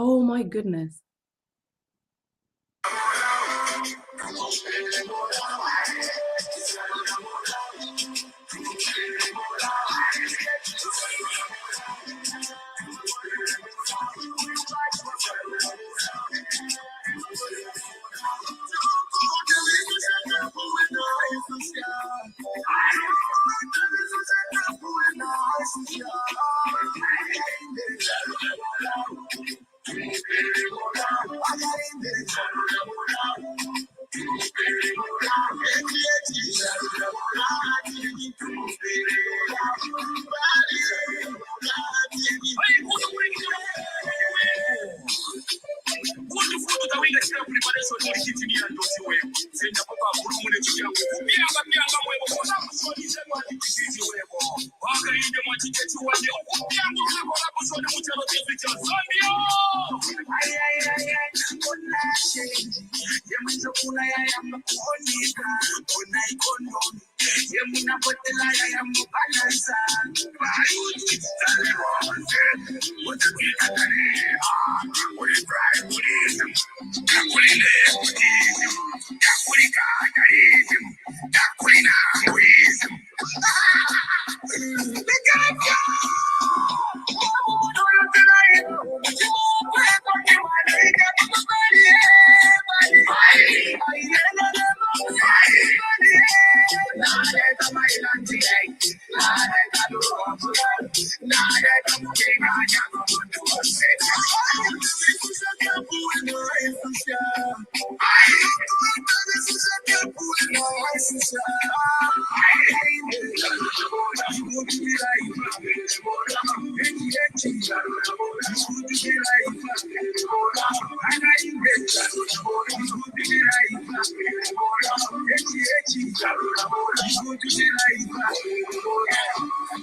Oh my goodness.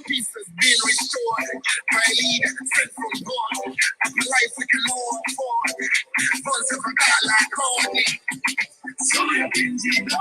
Peace has been restored. My leader sent from God. Life with the Lord for. Once of a God like Coney. So you can see the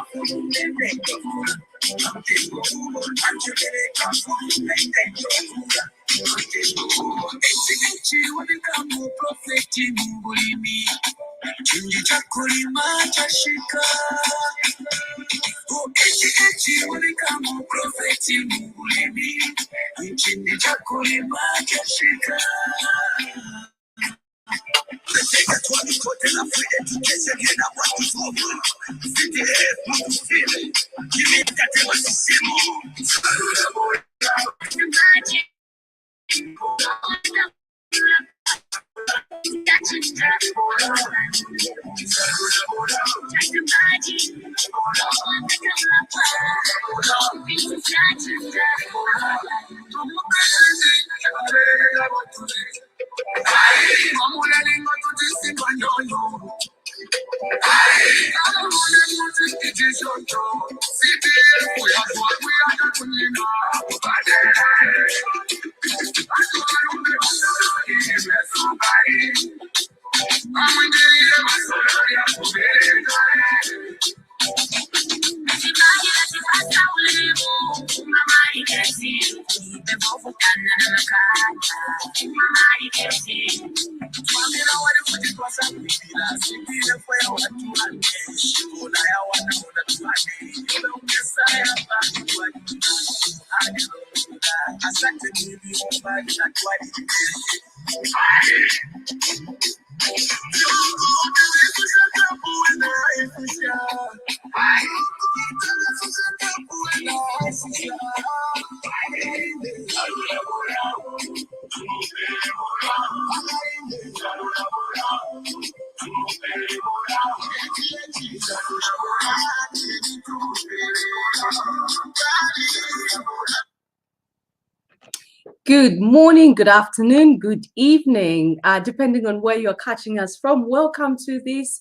Good morning, good afternoon, good evening, depending on where you're catching us from. Welcome to this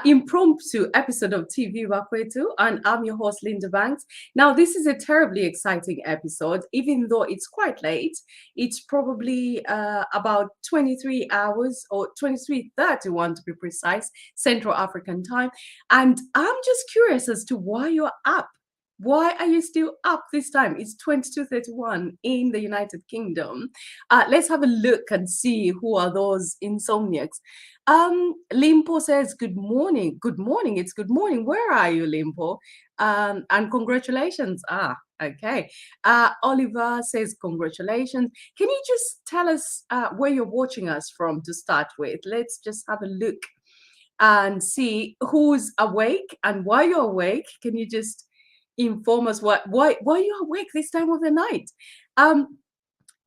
impromptu episode of TV Raquet, and I'm your host, Linda Banks. Now, this is a terribly exciting episode, even though it's quite late. It's probably about 23 hours or 23:31 to be precise, Central African time. And I'm just curious as to why you're up Why are you still up this time? It's 22:31 in the United Kingdom. Let's have a look and see who are those insomniacs. Limpo says, good morning. Good morning. It's good morning. Where are you, Limpo? And congratulations. Okay. Oliver says, congratulations. Can you just tell us where you're watching us from to start with? Let's just have a look and see who's awake and why you're awake. Can you just inform us why you're awake this time of the night?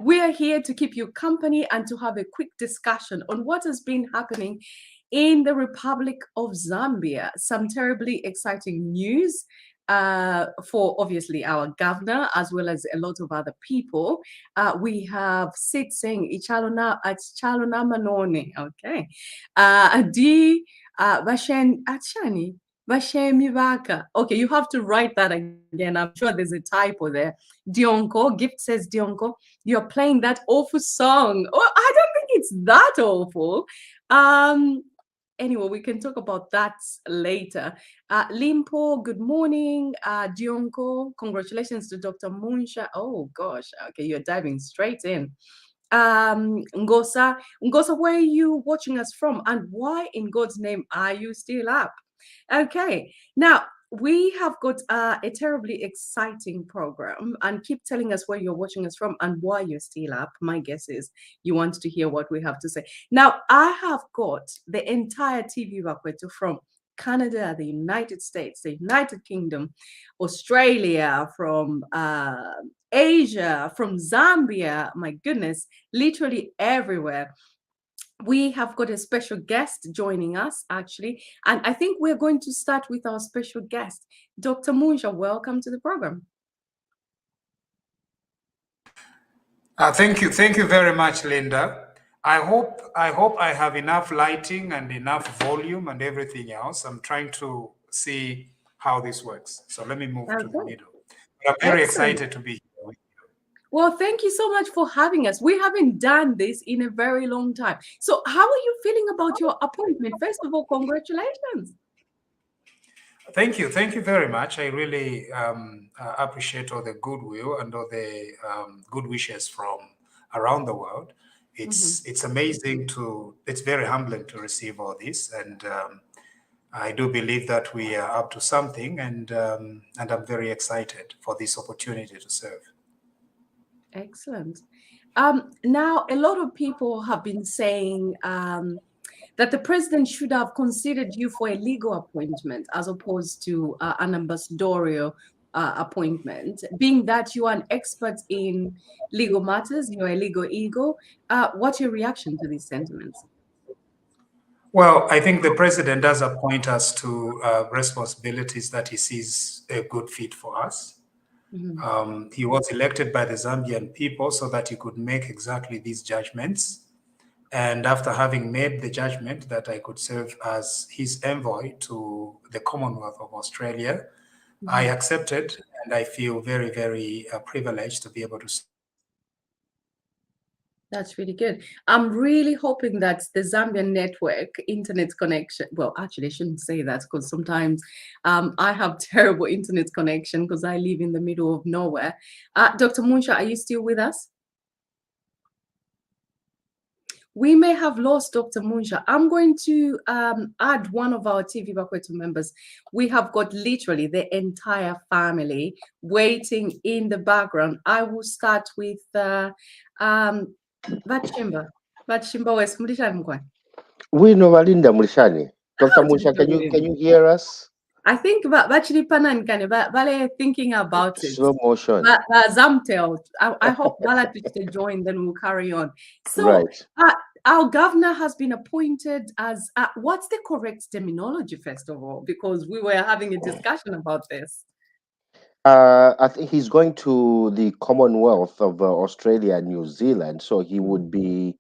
We are here to keep you company and to have a quick discussion on what has been happening in the Republic of Zambia. Some terribly exciting news for obviously our governor as well as a lot of other people. We have Sid saying Ichalona Manone. Okay. Di Vashen Achani. Vashemi Vaka. Okay, you have to write that again. I'm sure there's a typo there. Dionko, Gift says Dionko, you're playing that awful song. Oh, I don't think it's that awful. Anyway, we can talk about that later. Limpo, good morning. Dionko, congratulations to Dr. Munshya. Oh gosh, okay, you're diving straight in. Ngosa, where are you watching us from, and why in God's name are you still up? Okay, now we have got a terribly exciting program, and keep telling us where you're watching us from and why you're still up. My guess is you want to hear what we have to say. Now, I have got the entire TV Raquet from Canada, the United States, the United Kingdom, Australia, from Asia, from Zambia, my goodness, literally everywhere. We have got a special guest joining us, actually, and I think we're going to start with our special guest. Dr. Munshya, welcome to the program. Thank you very much, Linda. I hope I have enough lighting and enough volume and everything else. I'm trying to see how this works. So let me move to the middle. I'm very excited to be here with you. Well, thank you so much for having us. We haven't done this in a very long time. So how are you feeling about your appointment? First of all, congratulations. Thank you very much. I really appreciate all the goodwill and all the good wishes from around the world. It's amazing it's very humbling to receive all this, and I do believe that we are up to something, and I'm very excited for this opportunity to serve. Excellent. Now, a lot of people have been saying that the president should have considered you for a legal appointment as opposed to an ambassadorial appointment. Being that you are an expert in legal matters, you're a legal ego, what's your reaction to these sentiments? Well, I think the president does appoint us to responsibilities that he sees a good fit for us. He was elected by the Zambian people so that he could make exactly these judgments. And after having made the judgment that I could serve as his envoy to the Commonwealth of Australia, I accepted, and I feel very, very privileged to be able to. That's really good. I'm really hoping that the Zambian network internet connection, well, actually, I shouldn't say that because sometimes I have terrible internet connection because I live in the middle of nowhere. Dr. Munshya, are you still with us? We may have lost Dr. Munshya. I'm going to add one of our TV Raquet members. We have got literally the entire family waiting in the background. I will start with Batshimba West Mulishani Mkwan. We know Valinda Mulishani. Dr. Munshya, can you hear us? I think Bachili Panan Vale thinking about it. Slow motion. Zamtel. I hope Bala to join, then we'll carry on. So right. Our governor has been appointed as what's the correct terminology, first of all, because we were having a discussion about this. I think he's going to the Commonwealth of Australia and New Zealand, so he would be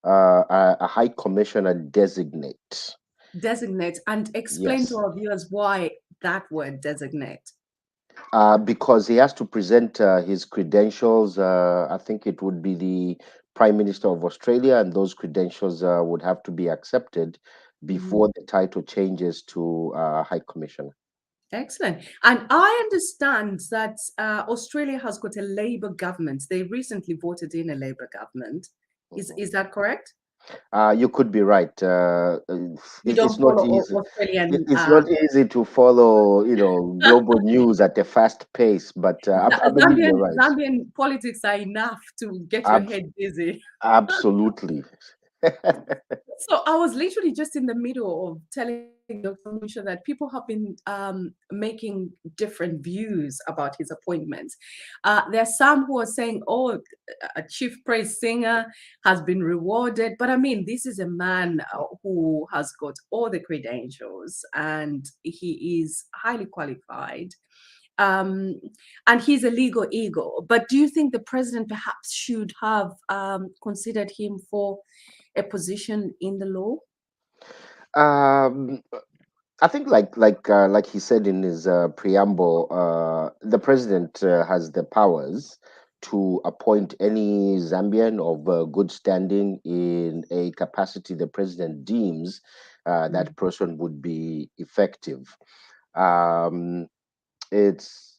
a High Commissioner designate. Designate, and explain to our viewers why that word designate. Because he has to present his credentials. I think it would be the Prime Minister of Australia, and those credentials would have to be accepted before the title changes to High Commissioner. Excellent. And I understand that Australia has got a Labour government. They recently voted in a Labour government. Is that correct? You could be right. You It's don't not follow easy. Australian. It's not easy to follow, global news at a fast pace. But I believe you're right. Zambian politics are enough to get your Ab- head dizzy. Absolutely. So I was literally just in the middle of telling Dr. Munshya that people have been making different views about his appointments. There are some who are saying, oh, a chief praise singer has been rewarded. But I mean, this is a man who has got all the credentials and he is highly qualified. And he's a legal eagle. But do you think the president perhaps should have considered him for a position in the law? Um, I think, like he said in his preamble, the president has the powers to appoint any Zambian of good standing in a capacity the president deems that person would be effective. Um, it's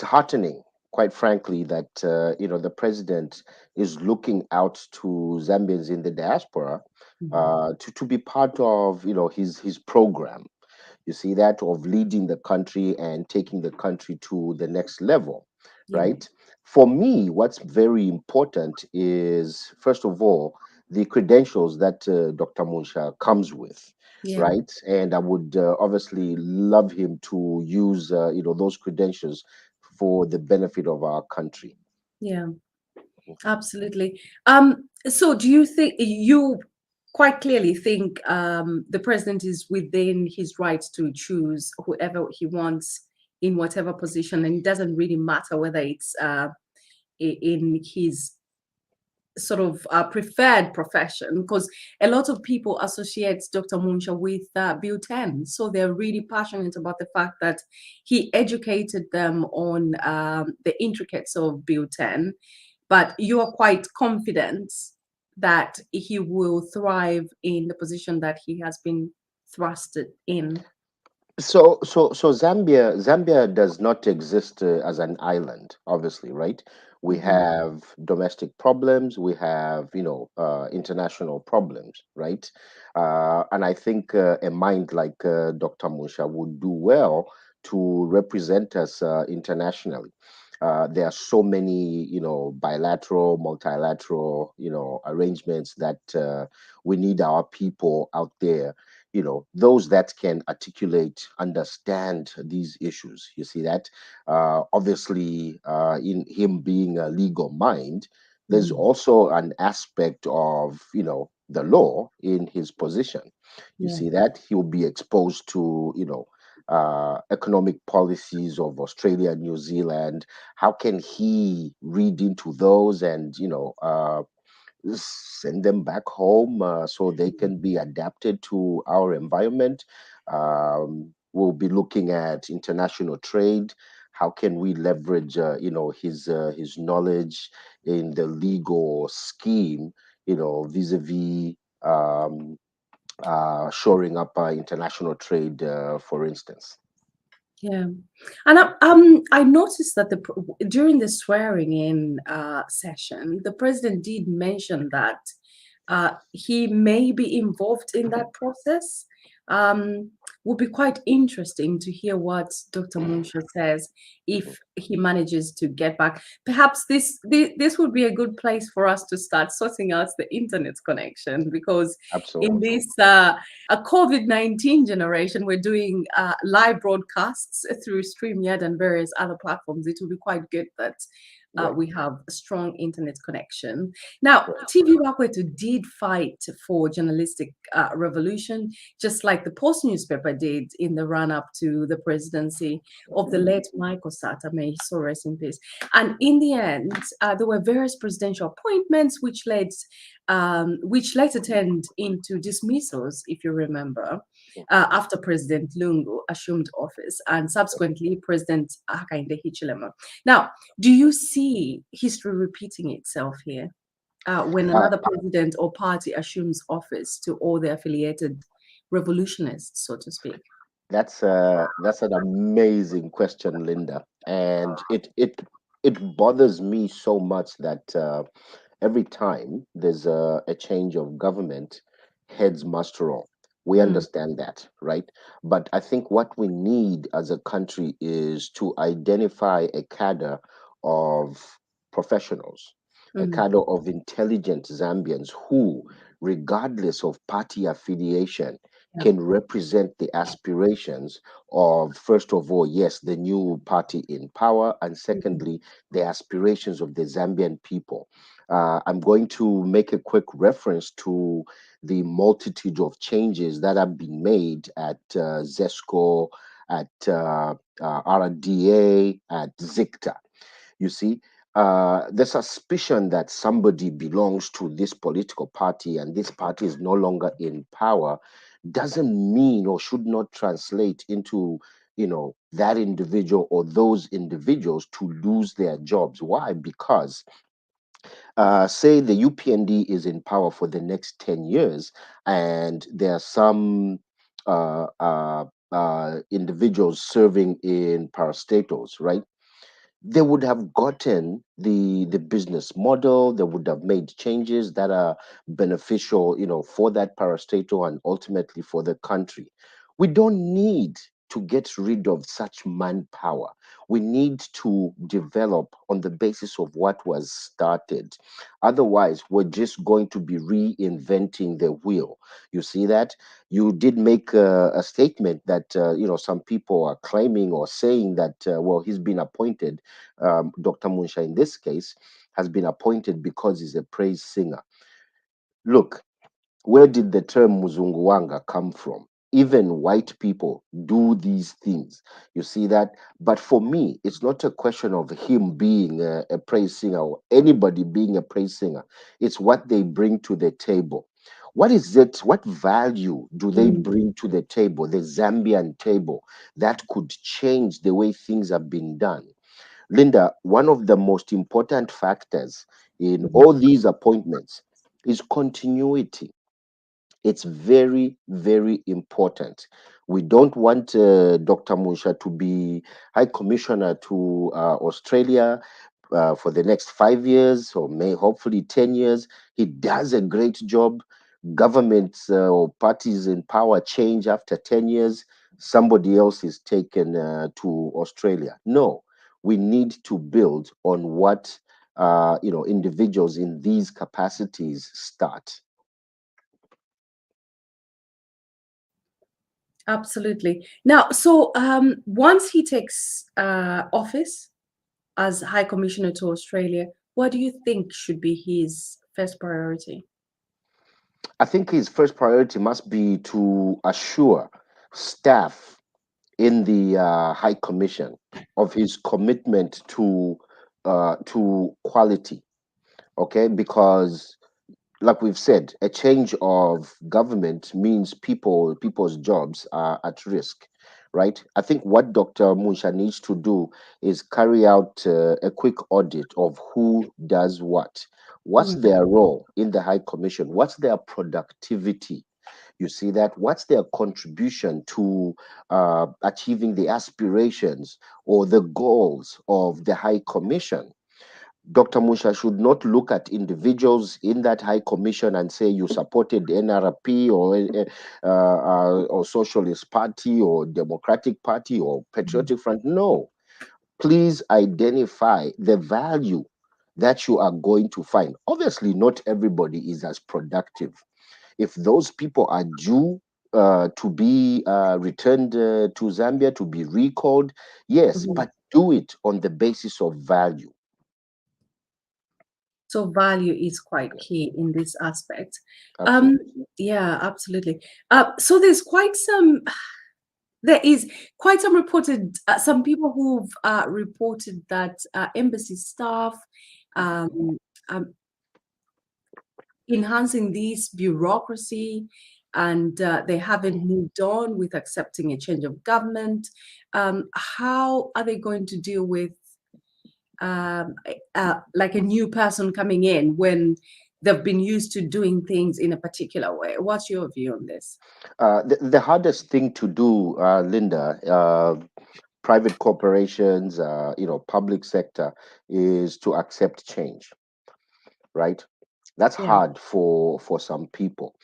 heartening, quite frankly, that the president is looking out to Zambians in the diaspora to be part of his program. You see that, of leading the country and taking the country to the next level, Yeah, right? For me, what's very important is, first of all, the credentials that Dr. Munsha comes with, yeah, right? And I would obviously love him to use those credentials for the benefit of our country. yeah, absolutely. So do you think you quite clearly think the president is within his right to choose whoever he wants in whatever position, and it doesn't really matter whether it's in his sort of preferred profession, because a lot of people associate Dr. Munshya with Bill 10. So they're really passionate about the fact that he educated them on the intricacies of Bill 10. But you are quite confident that he will thrive in the position that he has been thrusted in. So Zambia does not exist as an island, obviously, right? We Mhm. have domestic problems, we have international problems, right? And I think a mind like Dr. Musha would do well to represent us internationally. There are so many, bilateral, multilateral, arrangements that we need our people out there, those that can articulate, understand these issues. You see that, obviously, in him being a legal mind, there's Mm. also an aspect of the law in his position. You Yeah. see that he'll be exposed to economic policies of Australia and New Zealand. How can he read into those and send them back home so they can be adapted to our environment? We'll be looking at international trade. How can we leverage, his knowledge in the legal scheme, vis-a-vis shoring up international trade, for instance. Yeah, and I noticed that during the swearing in session, the president did mention that he may be involved in that process. Would be quite interesting to hear what Dr. Munshya says Mhm. if he manages to get back. Perhaps this would be a good place for us to start sorting out the internet connection, because in Absolutely. this a COVID-19 generation, we're doing live broadcasts through StreamYard and various other platforms. It will be quite good that Right. we have a strong internet connection. Now, Right. TV Raquet did fight for journalistic revolution, just like the Post newspaper did in the run-up to the presidency of the late Michael Sata, may he so rest in peace. And in the end, there were various presidential appointments which later turned into dismissals, if you remember, after President Lungu assumed office and subsequently President Hakainde Hichilema. Now, do you see history repeating itself here when Uh, another president or party assumes office to all the affiliated revolutionists, so to speak? That's an amazing question, Linda, and it bothers me so much that every time there's a change of government, heads must roll. We Mm, understand that, right? But I think what we need as a country is to identify a cadre of professionals, a mm, cadre of intelligent Zambians who, regardless of party affiliation, yeah. can represent the aspirations of, first of all, yes, the new party in power, and Mm, secondly, the aspirations of the Zambian people. I'm going to make a quick reference to the multitude of changes that have been made at ZESCO, at RDA, at ZICTA. You see, the suspicion that somebody belongs to this political party and this party is no longer in power doesn't mean or should not translate into, that individual or those individuals to lose their jobs. Why? Because say the UPND is in power for the next 10 years and there are some individuals serving in parastatals, right? They would have gotten the business model. They would have made changes that are beneficial, for that parastatal and ultimately for the country. We don't need to get rid of such manpower. We need to develop on the basis of what was started. Otherwise, we're just going to be reinventing the wheel. You see that? You did make a statement that some people are claiming or saying that well, he's been appointed, Dr. Munshya in this case, has been appointed because he's a praise singer. Look, where did the term Muzunguwanga come from? Even white people do these things. You see that? But for me, it's not a question of him being a praise singer or anybody being a praise singer. It's what they bring to the table. What is it? What value do they mm, bring to the table, the Zambian table, that could change the way things have been done? Linda, one of the most important factors in mm, all these appointments is continuity. It's very, very important. We don't want Dr. Musha to be High Commissioner to Australia for the next 5 years or may hopefully 10 years. He does a great job. Governments or parties in power change after 10 years. Somebody else is taken to Australia. No, we need to build on what individuals in these capacities start. absolutely. Now, so once he takes office as High Commissioner to Australia, what do you think should be his first priority? I think his first priority must be to assure staff in the High Commission of his commitment to quality. Okay, because like we've said, a change of government means people's jobs are at risk, right? I think what Dr. Munsha needs to do is carry out a quick audit of who does what. What's Mm, their role in the High Commission? What's their productivity? You see that? What's their contribution to achieving the aspirations or the goals of the High Commission? Dr. Musha should not look at individuals in that high commission and say you supported NRP or Socialist Party or Democratic Party or mm. Patriotic Front. No, please identify the value that you are going to find. Obviously, not everybody is as productive. If those people are due to be returned to Zambia to be recalled, yes, Mhm. but do it on the basis of value. So value is quite key in this aspect. Um, Absolutely. yeah, absolutely. So there is quite some reported, some people who've reported that embassy staff um, um, enhancing this bureaucracy and they haven't moved on with accepting a change of government. How are they going to deal with like a new person coming in when they've been used to doing things in a particular way. What's your view on this? The hardest thing to do, Linda, private corporations, public sector, is to accept change, right? That's Yeah. hard for some people.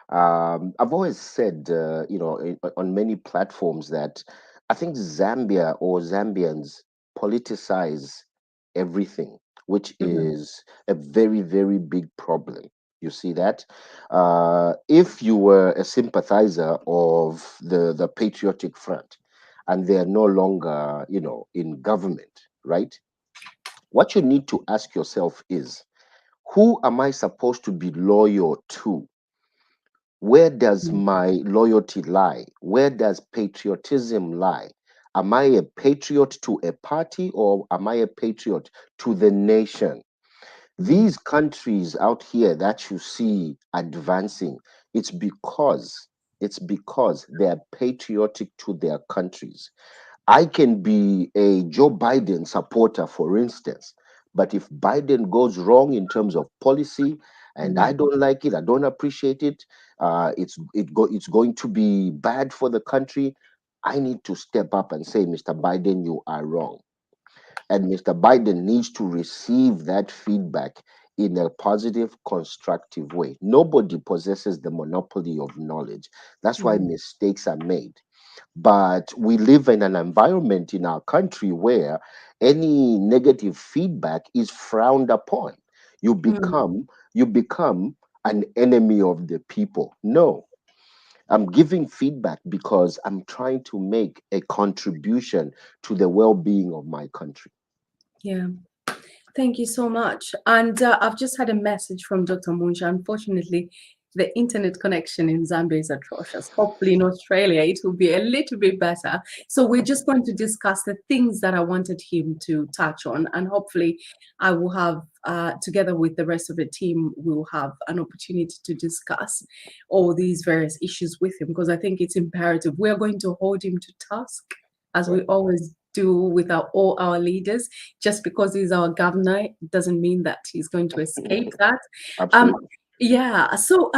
I've always said, on many platforms that I think Zambia or Zambians politicize everything, which Mhm. is a very, very big problem. You see that? If you were a sympathizer of the Patriotic Front and they are no longer, in government, right? What you need to ask yourself is, who am I supposed to be loyal to? Where does Mhm. my loyalty lie? Where does patriotism lie? Am I a patriot to a party, or am I a patriot to the nation? Mhm. These countries out here that you see advancing, it's because they are patriotic to their countries. I can be a Joe Biden supporter, for instance, but if Biden goes wrong in terms of policy and I Mhm. don't like it, I don't appreciate it, it's going to be bad for the country. I need to step up and say, Mr. Biden, you are wrong. And Mr. Biden needs to receive that feedback in a positive, constructive way. Nobody possesses the monopoly of knowledge. That's why Mhm. mistakes are made. But we live in an environment in our country where any negative feedback is frowned upon. You Mhm. become you become an enemy of the people. No, I'm giving feedback because I'm trying to make a contribution to the well-being of my country. Yeah. Thank you so much. And I've just had a message from Dr. Munshya. Unfortunately, the internet connection in Zambia is atrocious. Hopefully, in Australia, it will be a little bit better. So, we're just going to discuss the things that I wanted him to touch on. And hopefully, I will have, together with the rest of the team, we'll have an opportunity to discuss all these various issues with him, because I think it's imperative. We're going to hold him to task, as we Right. always do with all our leaders. Just because he's our governor doesn't mean that he's going to escape that. Um, Absolutely. yeah. So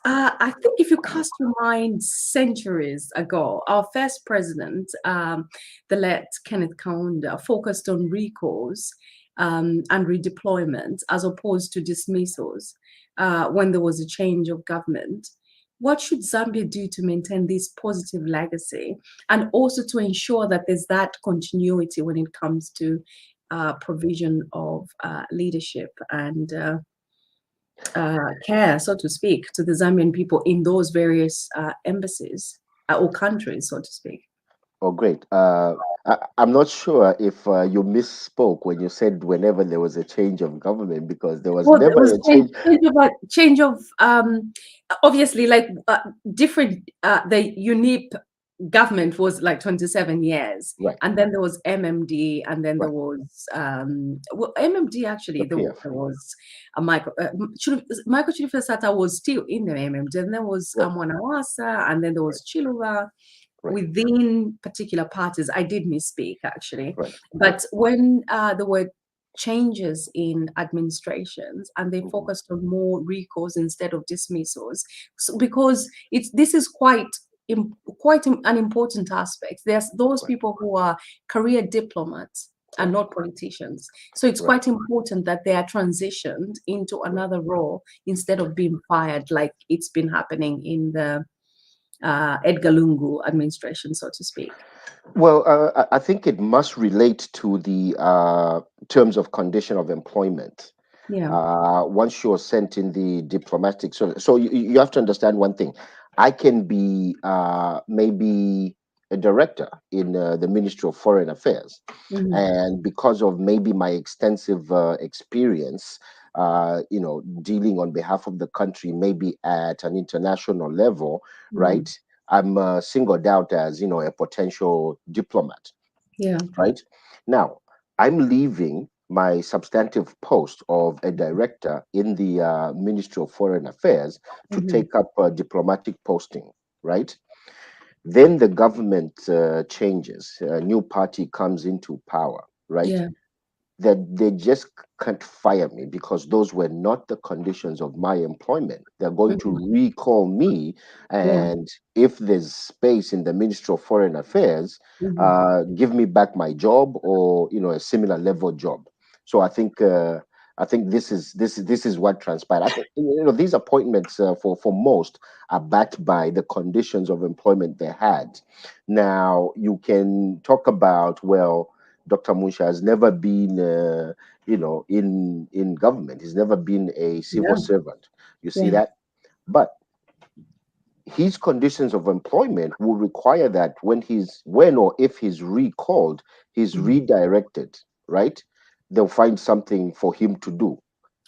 I think if you cast your mind centuries ago, our first president, the late Kenneth Kaunda, focused on recalls and redeployment as opposed to dismissals when there was a change of government. What should Zambia do to maintain this positive legacy, and also to ensure that there's that continuity when it comes to provision of leadership and care, so to speak, to the Zambian people in those various embassies or countries, so to speak? Oh, great. I'm not sure if you misspoke when you said whenever there was a change of government, because there was Well, there never was a change. change of obviously, like different. The UNIP government was like 27 years, Right, and then there was MMD, and then there right. was well, MMD The actually PF. there was a Michael Chilufesata was still in the MMD, and there was Right, Mwanawasa, and then there right, was Chiluba right, within particular parties. I did misspeak actually, right, right. but when there were changes in administrations and they Mhm. focused on more recalls instead of dismissals, so because this is an important aspect. There's those Right, people who are career diplomats and right, not politicians, so it's right, quite important that they are transitioned into right, another role instead of right. being fired like it's been happening in the Edgar Lungu administration, so to speak. Well, I think it must relate to the terms of condition of employment. Yeah. Once you're sent in the diplomatic, so you have to understand one thing. I can be maybe a director in the Ministry of Foreign Affairs, Mhm. and because of maybe my extensive experience, dealing on behalf of the country, maybe at an international level, Mhm. right? I'm singled out as a potential diplomat, Yeah. right? Now, I'm leaving my substantive post of a director in the Ministry of Foreign Affairs to Mhm. take up a diplomatic posting, right? Then the government changes, a new party comes into power, right? Yeah. that they just can't fire me because those were not the conditions of my employment. They're going to recall me, Yeah. and if there's space in the Ministry of Foreign Affairs, give me back my job, or a similar level job. So I think this is what transpired. I think these appointments for most are backed by the conditions of employment they had. Now you can talk about, well, Dr. Munshya has never been, in government. He's never been a civil Yeah. servant. You see Yeah. that? But his conditions of employment will require that when or if he's recalled, he's redirected, right? They'll find something for him to do.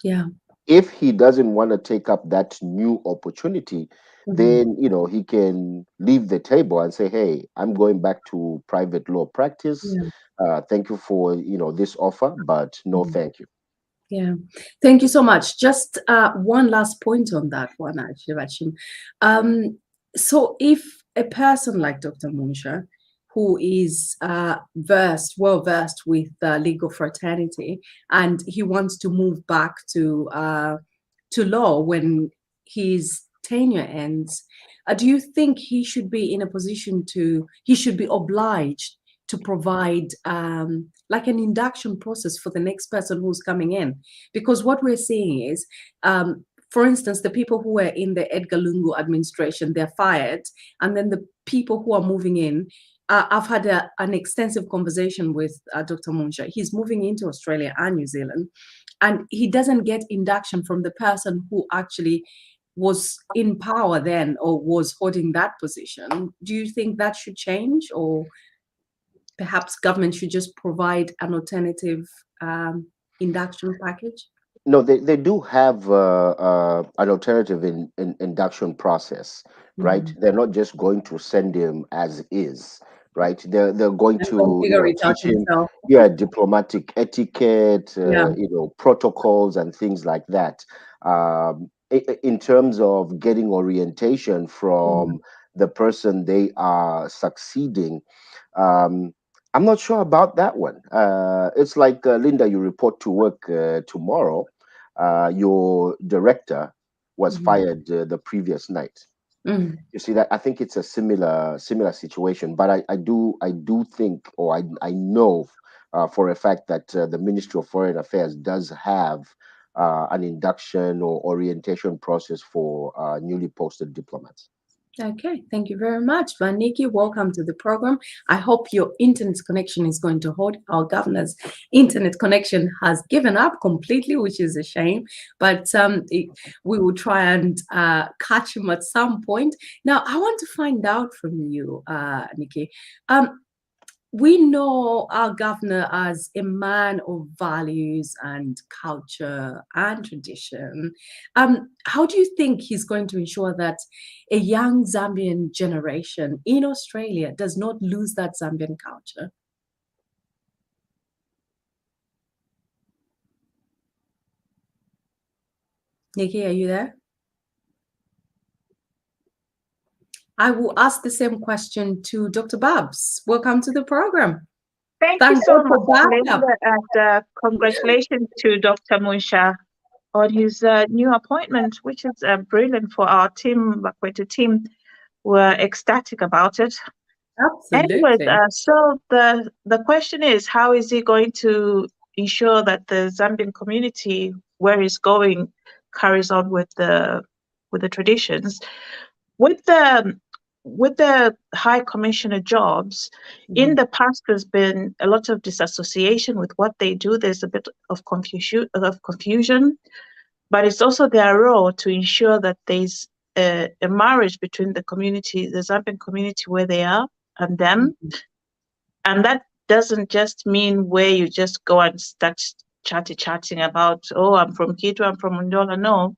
Yeah. If he doesn't want to take up that new opportunity, then he can leave the table and say, hey, I'm going back to private law practice. Yeah. Thank you for this offer, but no thank you. Yeah, thank you so much. Just one last point on that one, actually, Rachim. So if a person like Dr. Munshya, who is well versed with legal fraternity, and he wants to move back to law when his tenure ends, do you think he should be in a position he should be obliged to provide like an induction process for the next person who's coming in? Because what we're seeing is, for instance, the people who were in the Edgar Lungu administration, they're fired. And then the people who are moving in, I've had an extensive conversation with Dr. Munshya. He's moving into Australia and New Zealand, and he doesn't get induction from the person who actually was in power then or was holding that position. Do you think that should change, or perhaps government should just provide an alternative induction package? No, they do have an alternative in induction process, right? They're not just going to send him as is, right? They're going And to figure it out teach him, himself. diplomatic etiquette, Yeah. protocols and things like that. In terms of getting orientation from the person they are succeeding, I'm not sure about that one. It's like, Linda, you report to work tomorrow. Your director was fired the previous night. You see that? I think it's a similar situation. But I do think, or I know for a fact that the Ministry of Foreign Affairs does have an induction or orientation process for newly posted diplomats. Okay, thank you very much. Vaniki, welcome to the program. I hope your internet connection is going to hold. Our governor's internet connection has given up completely, which is a shame, but we will try and catch him at some point. Now, I want to find out from you, Nikki. We know our governor as a man of values and culture and tradition. How do you think he's going to ensure that a young Zambian generation in Australia does not lose that Zambian culture? Nikki, are you there? I will ask the same question to Dr. Babs. Welcome to the program. Thank you so much, Linda, and congratulations to Dr. Munshya on his new appointment, which is brilliant for our team, Raquet team. We're ecstatic about it. Absolutely. Anyways, so the question is, how is he going to ensure that the Zambian community, where he's going, carries on with the traditions? With the High Commissioner jobs, in the past, there's been a lot of disassociation with what they do. There's a bit of confusion, but it's also their role to ensure that there's a marriage between the community, the Zambian community where they are, and them. And that doesn't just mean where you just go and start chatting about, oh, I'm from Kitu, I'm from Mundola. No,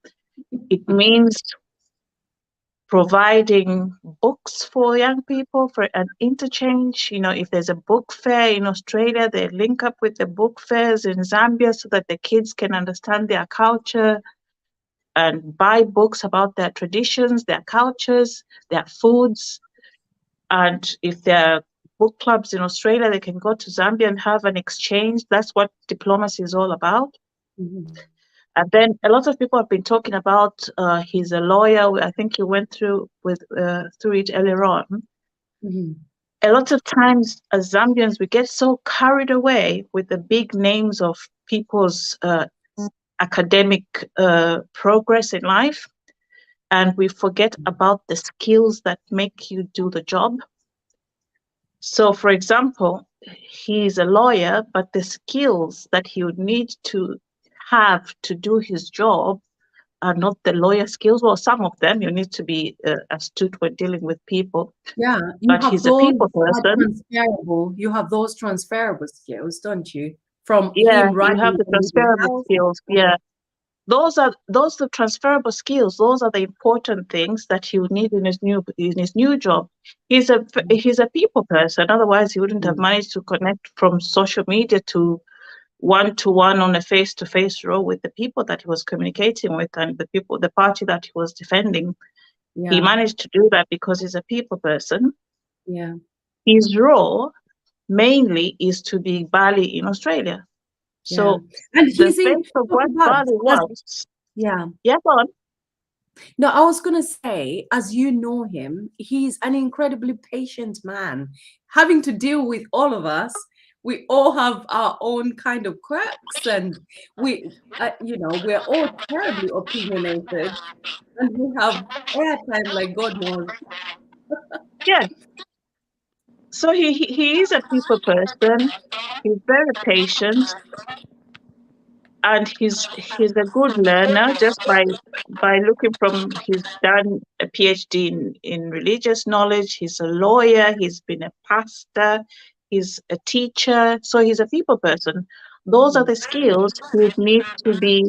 it means providing books for young people for an interchange. If there's a book fair in Australia, they link up with the book fairs in Zambia so that the kids can understand their culture and buy books about their traditions, their cultures, their foods. And if they're book clubs in Australia. They can go to Zambia and have an exchange. That's what diplomacy is all about. Mm-hmm. And then a lot of people have been talking about he's a lawyer. I think you went through it earlier on. Mm-hmm. A lot of times as Zambians, we get so carried away with the big names of people's academic progress in life, and we forget about the skills that make you do the job. So, for example, he's a lawyer, but the skills that he would need to have to do his job are not the lawyer skills. Well, some of them you need to be astute when dealing with people. Yeah, but he's a people person. Transferable. You have those transferable skills, don't you? From Yeah, him you have the transferable skills. Yeah, those are the transferable skills. Those are the important things that he would need in his new job. He's a people person. Otherwise, he wouldn't have managed to connect from social media to one-to-one on a face-to-face role with the people that he was communicating with and the party that he was defending. Yeah. He managed to do that because he's a people person. Yeah. His role mainly is to be Bali in Australia. So and the face of what Bali was. Yeah. Yeah, go on. No, I was going to say, as you know him, he's an incredibly patient man. Having to deal with all of us, we all have our own kind of quirks, and we're all terribly opinionated, and we have airtime like God knows. Yeah. So he is a people person. He's very patient, and he's a good learner. Just by looking from, he's done a PhD in religious knowledge. He's a lawyer. He's been a pastor. He's a teacher. So he's a people person. Those are the skills he needs to be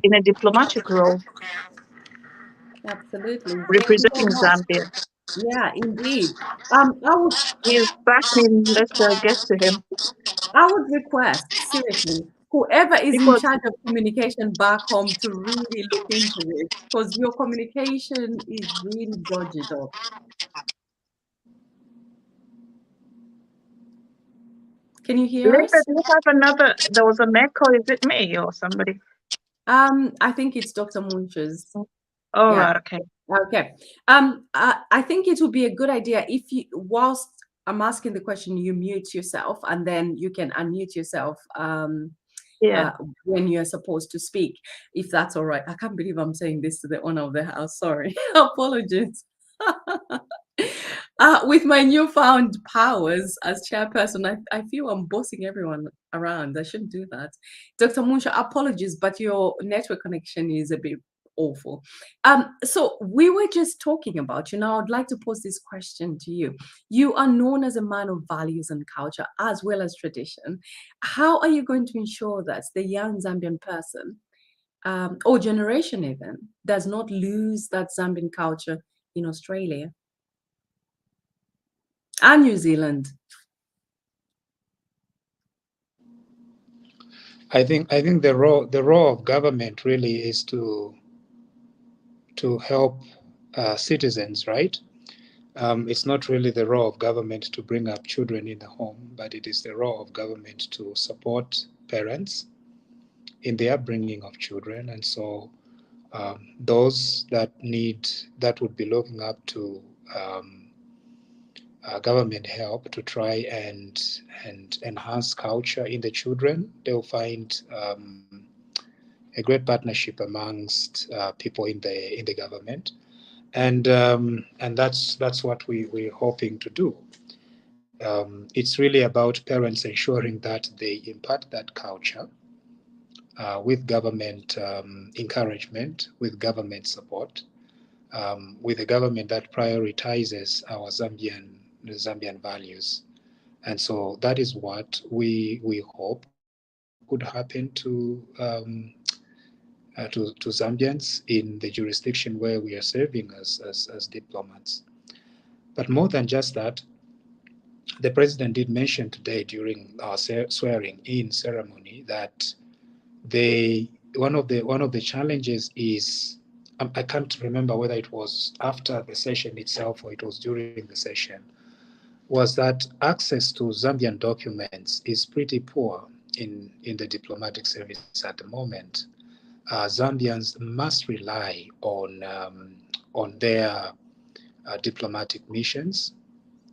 in a diplomatic role. Absolutely. Representing Zambia. Yeah, indeed. He's back in. Let's get to him. I would request, seriously, whoever is in charge of communication back home to really look into this, because your communication is really dodgy, though. Can you hear us? Do you have another? There was an echo. Is it me or somebody? I think it's Dr. Munshya's. Oh, yeah. Okay. Okay. I think it would be a good idea if you, whilst I'm asking the question, you mute yourself, and then you can unmute yourself when you're supposed to speak, if that's all right. I can't believe I'm saying this to the owner of the house. Sorry. Apologies. With my newfound powers as chairperson, I feel I'm bossing everyone around. I shouldn't do that. Dr. Munshya, apologies, but your network connection is a bit awful. So we were just talking about, I'd like to pose this question to you. You are known as a man of values and culture as well as tradition. How are you going to ensure that the young Zambian person or generation even does not lose that Zambian culture in Australia and New Zealand? I think the role of government really is to help citizens, right? It's not really the role of government to bring up children in the home, but it is the role of government to support parents in the upbringing of children. And so those that would be looking up to government help to try and enhance culture in the children, they'll find a great partnership amongst people in the government, and that's what we're hoping to do. It's really about parents ensuring that they impart that culture with government encouragement, with government support, with a government that prioritizes our Zambian values. And so that is what we hope could happen to Zambians in the jurisdiction where we are serving as diplomats. But more than just that, the president did mention today during our swearing in ceremony that one of the challenges is, I can't remember whether it was after the session itself or it was during the session, was that access to Zambian documents is pretty poor in the diplomatic service at the moment. Zambians must rely on their diplomatic missions.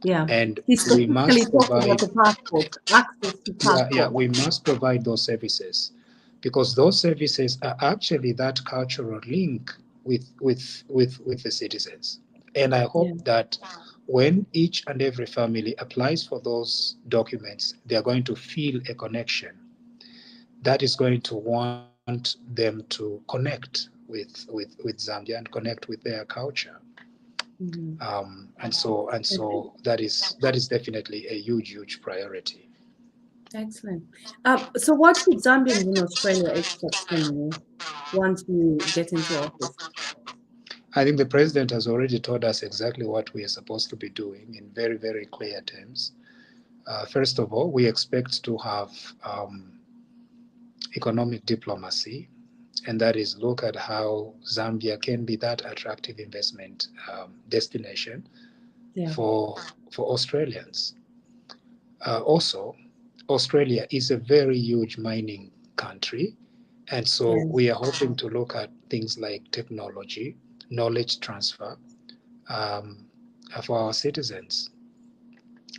Yeah. And He we must specifically talked about provide, the passport, access to passport. we must provide those services, because those services are actually that cultural link with the citizens. And I hope that when each and every family applies for those documents, they are going to feel a connection that is going to want them to connect with Zambia and connect with their culture. And so that is definitely a huge priority. Excellent. So what should Zambians in Australia expect from you once you get into office? I think the president has already told us exactly what we are supposed to be doing in very clear terms. First of all, we expect to have economic diplomacy, and that is look at how Zambia can be that attractive investment destination for Australians. Also, Australia is a very huge mining country, and so we are hoping to look at things like technology, knowledge transfer for our citizens.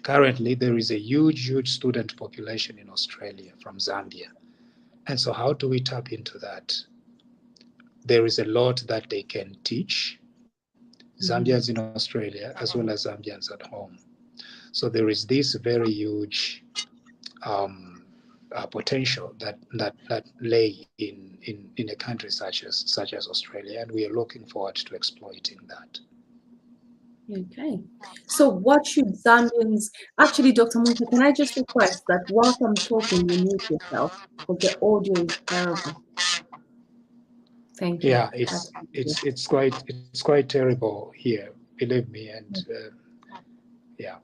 Currently, there is a huge student population in Australia from Zambia. And so how do we tap into that? There is a lot that they can teach Zambians in Australia as well as Zambians at home. So there is this very huge potential that lay in a country such as Australia, and we are looking forward to exploiting that. Okay. So what should Zambians, actually, Dr. Munshya, can I just request that whilst I'm talking, you mute yourself, because the audio is terrible. Thank you. Yeah, it's quite terrible here, believe me, and yeah.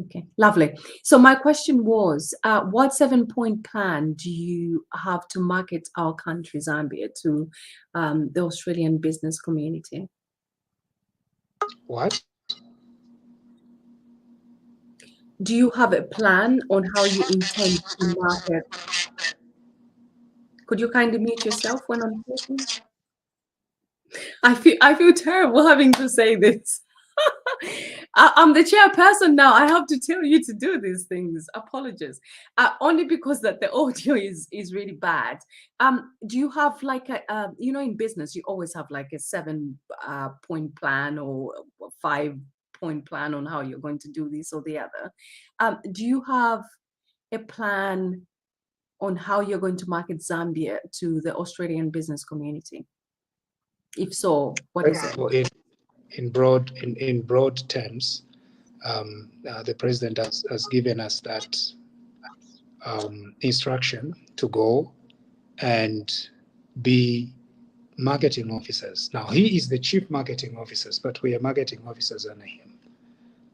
Okay, lovely. So my question was, what 7-point plan do you have to market our country, Zambia, to the Australian business community? What? Do you have a plan on how you intend to market? Could you kindly mute yourself when I'm talking? I feel terrible having to say this. I'm the chairperson now. I have to tell you to do these things. Apologies. Only because that the audio is really bad. Do you have like a in business you always have like a 7-point plan or a 5-point plan on how you're going to do this or the other. Do you have a plan on how you're going to market Zambia to the Australian business community? If so, what is it? In broad terms, the president has given us that instruction to go and be marketing officers. Now, he is the chief marketing officer, but we are marketing officers under him.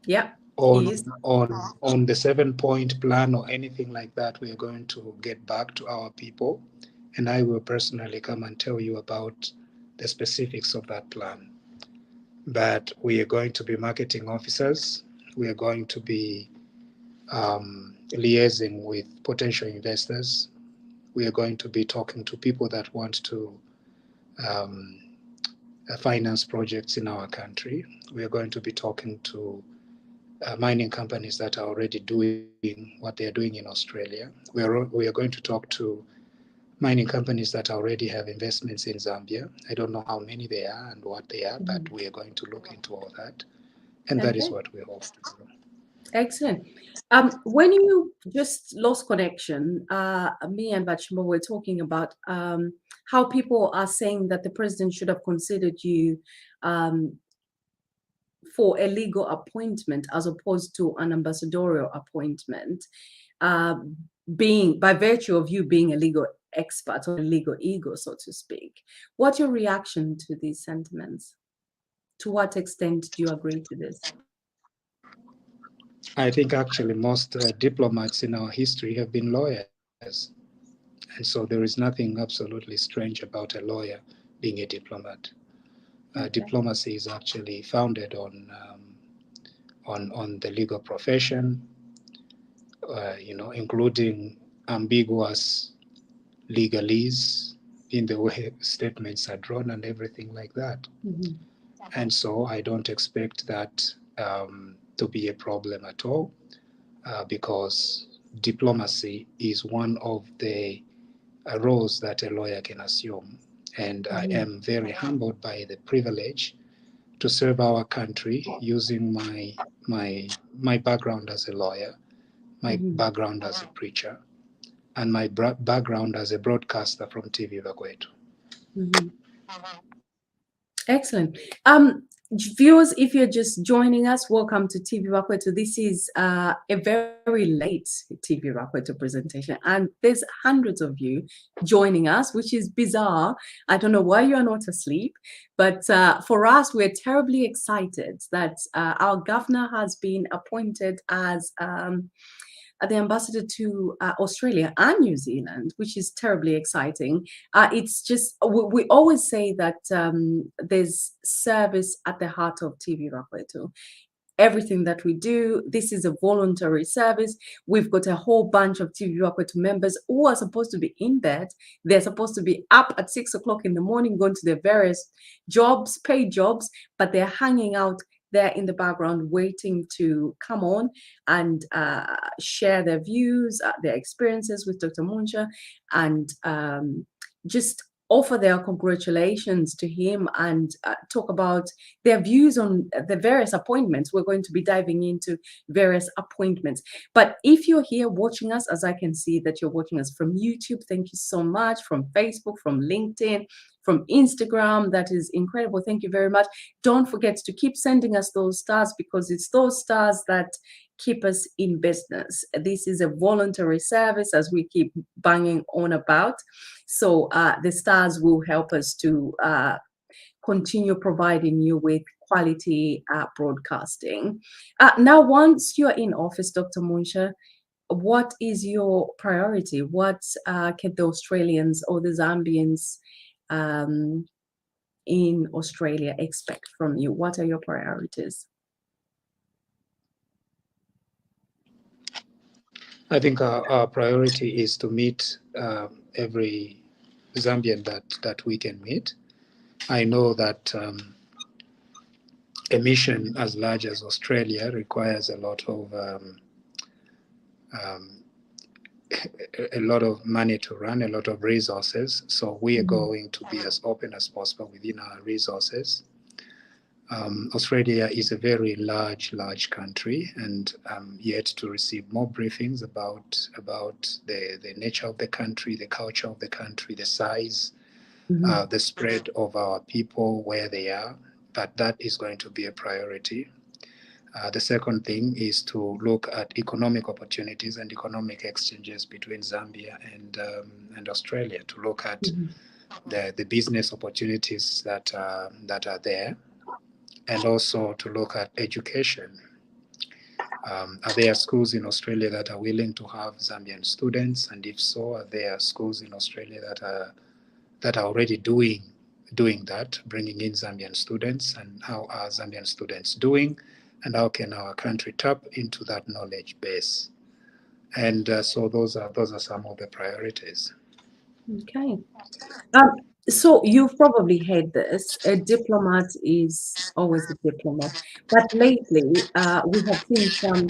Yeah. On the 7-point plan or anything like that, we are going to get back to our people, and I will personally come and tell you about the specifics of that plan. But we are going to be marketing officers. We are going to be liaising with potential investors. We are going to be talking to people that want to finance projects in our country. We are going to be talking to mining companies that are already doing what they are doing in Australia. We are going to talk to mining companies that already have investments in Zambia. I don't know how many they are and what they are, but we are going to look into all that. And that is what we hope to do. Excellent. When you just lost connection, me and Bachimba were talking about how people are saying that the president should have considered you for a legal appointment as opposed to an ambassadorial appointment, being by virtue of you being a legal expert or a legal ego, so to speak. What's your reaction to these sentiments? To what extent do you agree to this? I think actually most diplomats in our history have been lawyers. And so there is nothing absolutely strange about a lawyer being a diplomat. Diplomacy is actually founded on the legal profession, including ambiguous legalese in the way statements are drawn and everything like that. Mm-hmm. And so I don't expect that to be a problem at all, because diplomacy is one of the roles that a lawyer can assume. And I am very humbled by the privilege to serve our country using my background as a lawyer, my background as a preacher, and my background as a broadcaster from TV Raquet. Excellent. Viewers, if you're just joining us, welcome to TV Raquet. This is a very late TV Raquet presentation, and there's hundreds of you joining us, which is bizarre. I don't know why you are not asleep, but for us, we're terribly excited that our governor has been appointed as the ambassador to Australia and New Zealand, which is terribly exciting. It's just, we always say that there's service at the heart of TV Raquet. Everything that we do, this is a voluntary service. We've got a whole bunch of TV Raquet members who are supposed to be in bed. They're supposed to be up at 6 o'clock in the morning, going to their various jobs, paid jobs, but they're hanging out there in the background waiting to come on and share their views, their experiences with Dr. Munshya, and just offer their congratulations to him and talk about their views on the various appointments. We're going to be diving into various appointments. But if you're here watching us, as I can see that you're watching us from YouTube, thank you so much, from Facebook, from LinkedIn, from Instagram, that is incredible. Thank you very much. Don't forget to keep sending us those stars, because it's those stars that keep us in business. This is a voluntary service, as we keep banging on about. So the stars will help us to continue providing you with quality broadcasting. Now, once you're in office, Dr. Munshya, what is your priority? What can the Australians or the Zambians in Australia expect from you? What are your priorities? I think our priority is to meet every Zambian that we can meet. I know that a mission as large as Australia requires a lot of money to run, a lot of resources. So we are going to be as open as possible within our resources. Australia is a very large country, and yet to receive more briefings about the nature of the country, the culture of the country, the size, the spread of our people, where they are. But that is going to be a priority. The second thing is to look at economic opportunities and economic exchanges between Zambia and Australia, to look at the business opportunities that are there, and also to look at education. Are there schools in Australia that are willing to have Zambian students? And if so, are there schools in Australia that are already doing that, bringing in Zambian students? And how are Zambian students doing? And how can our country tap into that knowledge base? And so those are some of the priorities. Okay. So you've probably heard this, a diplomat is always a diplomat. But lately, we have seen some,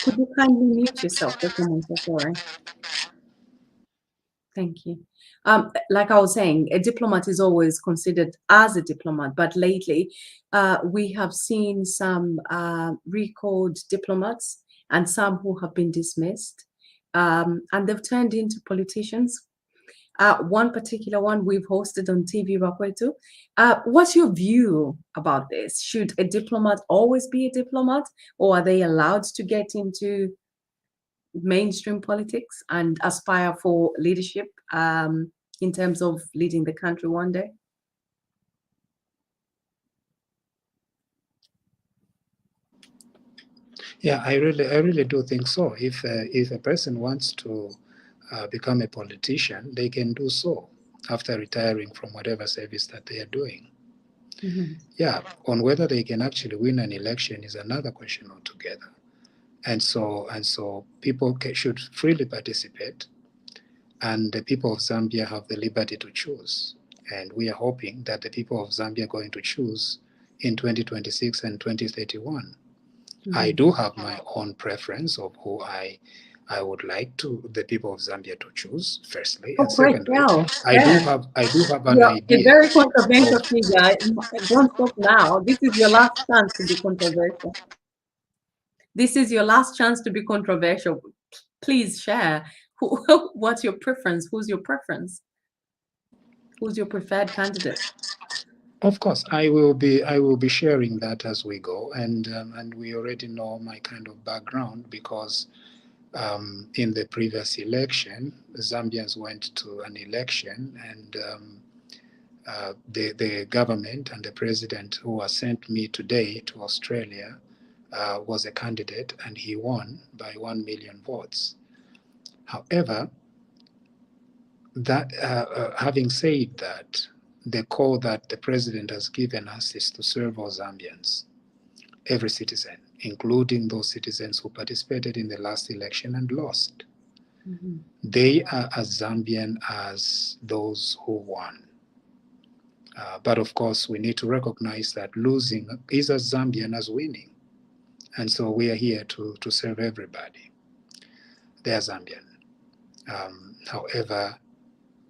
could you kindly mute yourself, Dr. Munshya? Sorry. Thank you. Like I was saying, a diplomat is always considered as a diplomat, but lately we have seen some recalled diplomats and some who have been dismissed, and they've turned into politicians. One particular one we've hosted on TV Raquet. What's your view about this? Should a diplomat always be a diplomat, or are they allowed to get into mainstream politics and aspire for leadership in terms of leading the country one day? Yeah, I really do think so. If a person wants to become a politician, they can do so after retiring from whatever service that they are doing. Yeah, on whether they can actually win an election is another question altogether. And so people should freely participate, and the people of Zambia have the liberty to choose. And we are hoping that the people of Zambia are going to choose in 2026 and 2031. I do have my own preference of who I would like the people of Zambia to choose, firstly. Oh, And great. secondly, Wow. I do have an You're a idea very controversial of, figure. Don't stop now. This is your last chance to be controversial. This is your last chance to be controversial. Please share. What's your preference? Who's your preference? Who's your preferred candidate? Of course, I will be sharing that as we go, and we already know my kind of background because in the previous election, Zambians went to an election, and the government and the president who has sent me today to Australia was a candidate, and he won by 1 million votes. However, that having said that, the call that the president has given us is to serve all Zambians, every citizen, including those citizens who participated in the last election and lost. They are as Zambian as those who won. But of course, we need to recognize that losing is as Zambian as winning. And so we are here to serve everybody. They are Zambian. However,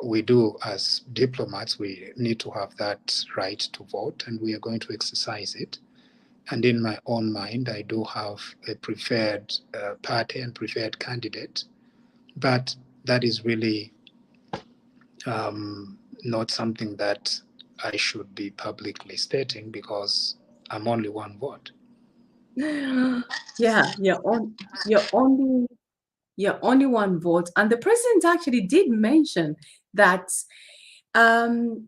we do, as diplomats, we need to have that right to vote, and we are going to exercise it. And in my own mind, I do have a preferred party and preferred candidate, but that is really not something that I should be publicly stating because I'm only one vote. Yeah, you're only one vote. And the president actually did mention that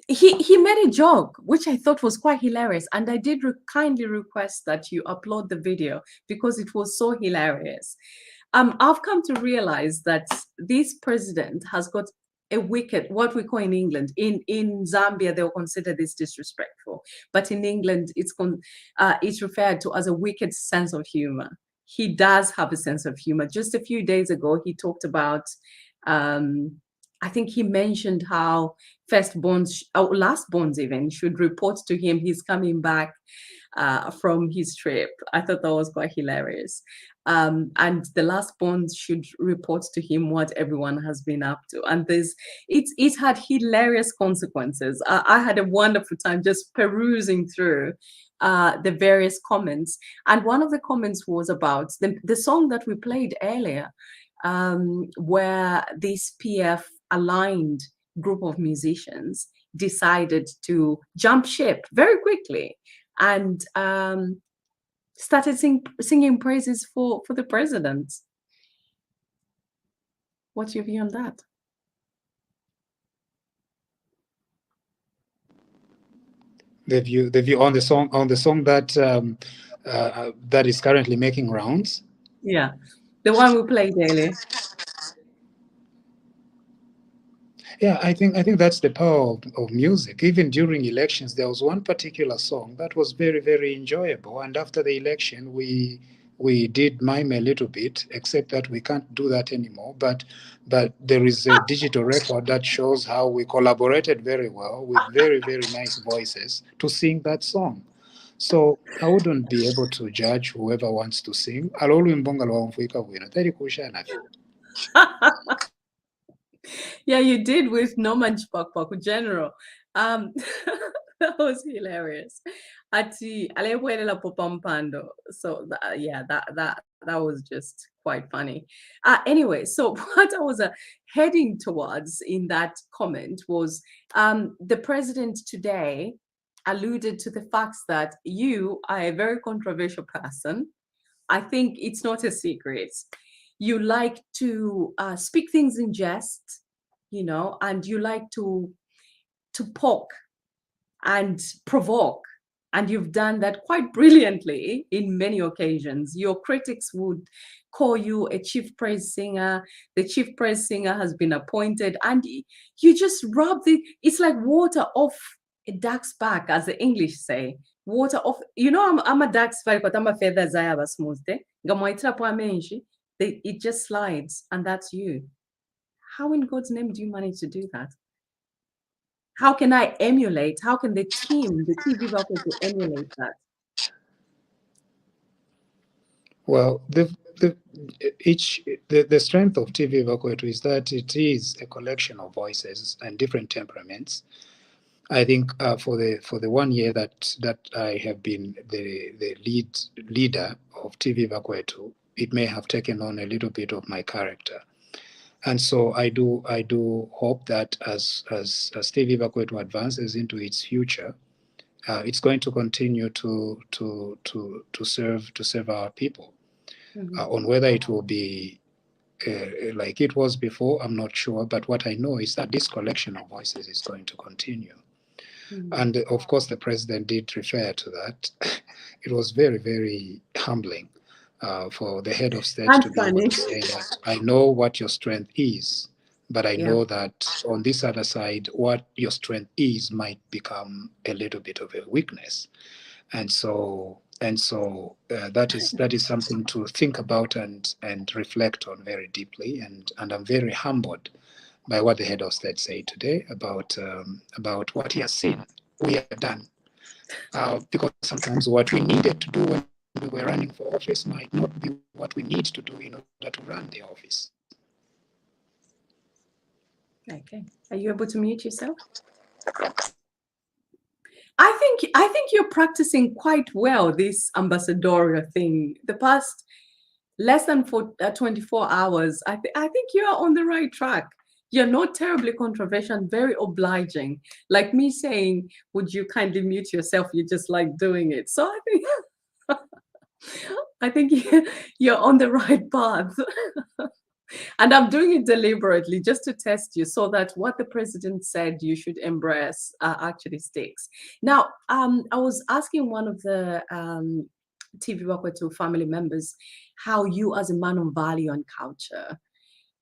he made a joke, which I thought was quite hilarious. And I did kindly request that you upload the video because it was so hilarious. I've come to realize that this president has got a wicked, what we call in England, in Zambia, they'll consider this disrespectful. But in England, it's referred to as a wicked sense of humor. He does have a sense of humor. Just a few days ago, he talked about, I think he mentioned how lastborns even should report to him he's coming back from his trip. I thought that was quite hilarious. And the lastborns should report to him what everyone has been up to. And it's had hilarious consequences. I had a wonderful time just perusing through the various comments. And one of the comments was about the song that we played earlier, where this PF aligned group of musicians decided to jump ship very quickly and started singing praises for the president. What's your view on that? The view on the song that that is currently making rounds. Yeah, the one we played earlier. Yeah, I think that's the power of music. Even during elections, there was one particular song that was very, very enjoyable. And after the election, we did mime a little bit, except that we can't do that anymore. But there is a digital record that shows how we collaborated very well with very, very nice voices to sing that song. So I wouldn't be able to judge whoever wants to sing. Yeah, you did with Norman Chipakpaku General. That was hilarious. Ati alebuelela popampando. So yeah, that was just quite funny. Anyway, so what I was heading towards in that comment was the president today alluded to the fact that you are a very controversial person. I think it's not a secret. You like to speak things in jest, and you like to poke and provoke. And you've done that quite brilliantly in many occasions. Your critics would call you a chief praise singer. The chief praise singer has been appointed, and you just rub it's like water off ducks back, as the English say. Water off. You know, I'm a duck's back, but I'm a feather zayaba smooth. It just slides, and that's you. How in God's name do you manage to do that? How can I emulate? How can the team, the TV Raquet, emulate that? Well, the strength of TV Raquet is that it is a collection of voices and different temperaments. I think for the 1 year that I have been the leader of TV Raquet, it may have taken on a little bit of my character. And so I do hope that as TV Raquet advances into its future, it's going to continue to serve our people. On whether it will be like it was before, I'm not sure. But what I know is that this collection of voices is going to continue. And of course, the president did refer to that. It was very, very humbling for the head of state to be able to say that I know what your strength is, but I know that on this other side, what your strength is might become a little bit of a weakness. And so that is something to think about and reflect on very deeply. And I'm very humbled by what the head of state said today about what he has seen we have done. Because sometimes what we needed to do when we were running for office might not be what we need to do in order to run the office. Okay. Are you able to mute yourself? I think you're practicing quite well this ambassadorial thing. The past less than 24 hours, I think you are on the right track. You're not terribly controversial and very obliging. Like me saying, would you kindly mute yourself? You just like doing it. So I think you're on the right path. And I'm doing it deliberately just to test you so that what the president said you should embrace actually sticks. Now, I was asking one of the TV Raquet family members how you as a man of value and culture,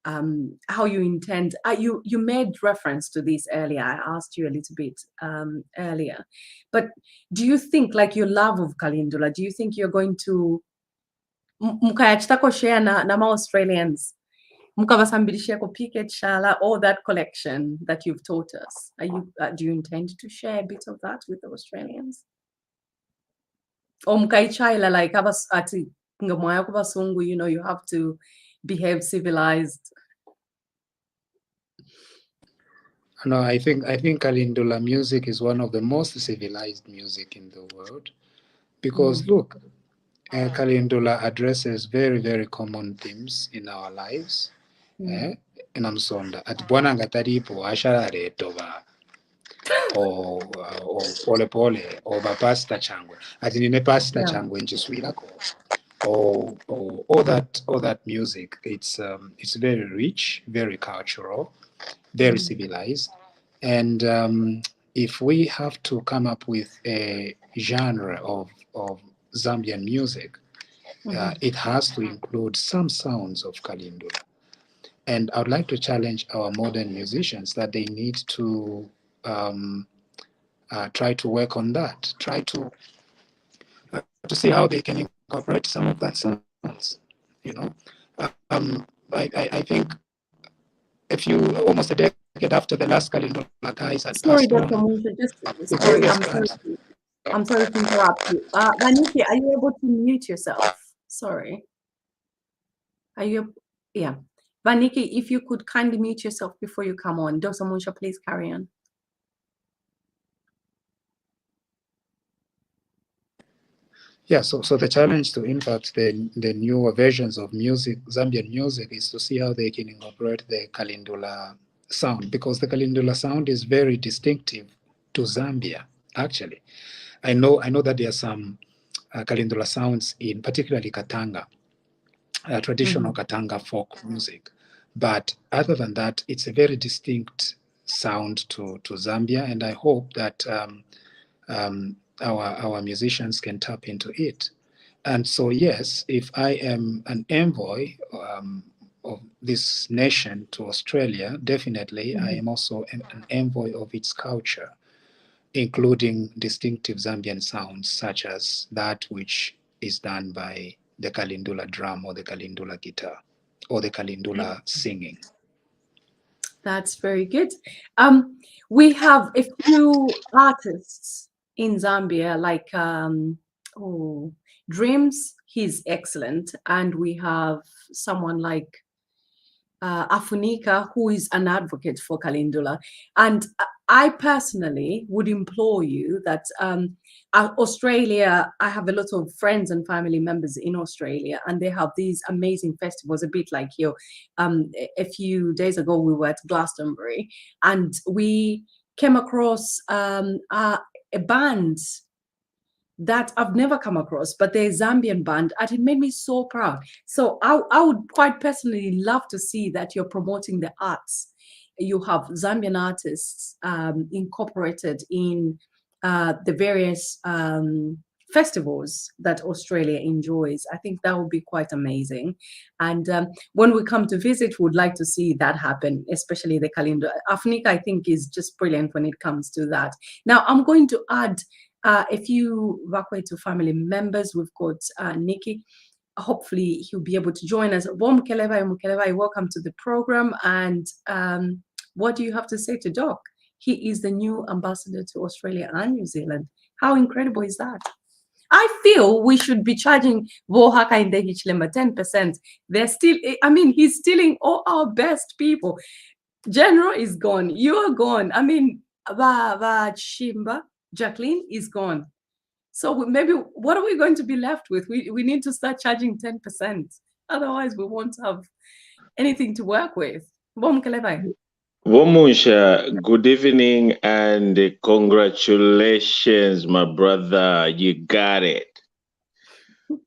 how you intend, you made reference to this earlier. I asked you a little bit earlier, but do you think, like, your love of Kalindola, do you think you're going to share na Australians shala, all that collection that you've taught us? Do you intend to share a bit of that with the Australians? Or like ati you know, you have to behave civilized? No, I think Kalindola music is one of the most civilized music in the world, because look, Kalindola addresses very, very common themes in our lives. Namsonda ati bwana ngataripo ashararetova o pole pole o bapasta changwe ati nine pasta changwe njiswirako or all that music. It's very rich, very cultural, very civilized. And if we have to come up with a genre of Zambian music, it has to include some sounds of Kalindola. And I would like to challenge our modern musicians that they need to try to work on that, try to see how they can incorporate some of that sounds. You know, I think if you almost a decade after the last Kalindola guys had Sorry, passed Dr. on. Munsha, sorry, I'm sorry to interrupt you. Vaniki, are you able to mute yourself? Sorry. Are you? Yeah. Vaniki, if you could kindly mute yourself before you come on. Dr. Munsha, please carry on. Yeah, so the challenge to impact the newer versions of music, Zambian music, is to see how they can incorporate the Kalindola sound, because the Kalindola sound is very distinctive to Zambia, actually. I know that there are some Kalindola sounds in particularly Katanga, traditional Katanga folk music. But other than that, it's a very distinct sound to Zambia, and I hope that our musicians can tap into it. And so, yes, if I am an envoy of this nation to Australia, definitely I am also an envoy of its culture. including distinctive Zambian sounds such as that which is done by the Kalindola drum or the Kalindola guitar or the Kalindola singing. That's very good. We have a few artists in Zambia, like Dreams, he's excellent. And we have someone like Afunika, who is an advocate for Kalindola. And I personally would implore you that Australia, I have a lot of friends and family members in Australia, and they have these amazing festivals, a bit like you. A few days ago, we were at Glastonbury, and we came across a band that I've never come across, but they're a Zambian band, and it made me so proud. So I would quite personally love to see that you're promoting the arts. You have Zambian artists incorporated in the various festivals that Australia enjoys. I think that would be quite amazing. And when we come to visit, we would like to see that happen, especially the Kalindola. Afnika, I think, is just brilliant when it comes to that. Now, I'm going to add a few Raquet family members. We've got Nikki. Hopefully he'll be able to join us. Mukelevai, welcome to the program. And what do you have to say to Doc? He is the new ambassador to Australia and New Zealand. How incredible is that? I feel we should be charging Wohaka and Dehichlema 10%. They're still, I mean, he's stealing all our best people. General is gone. You're gone. I mean, Chimba, Jacqueline is gone. So maybe what are we going to be left with? We need to start charging 10%. Otherwise, we won't have anything to work with. Munshya, good evening and congratulations, my brother. You got it.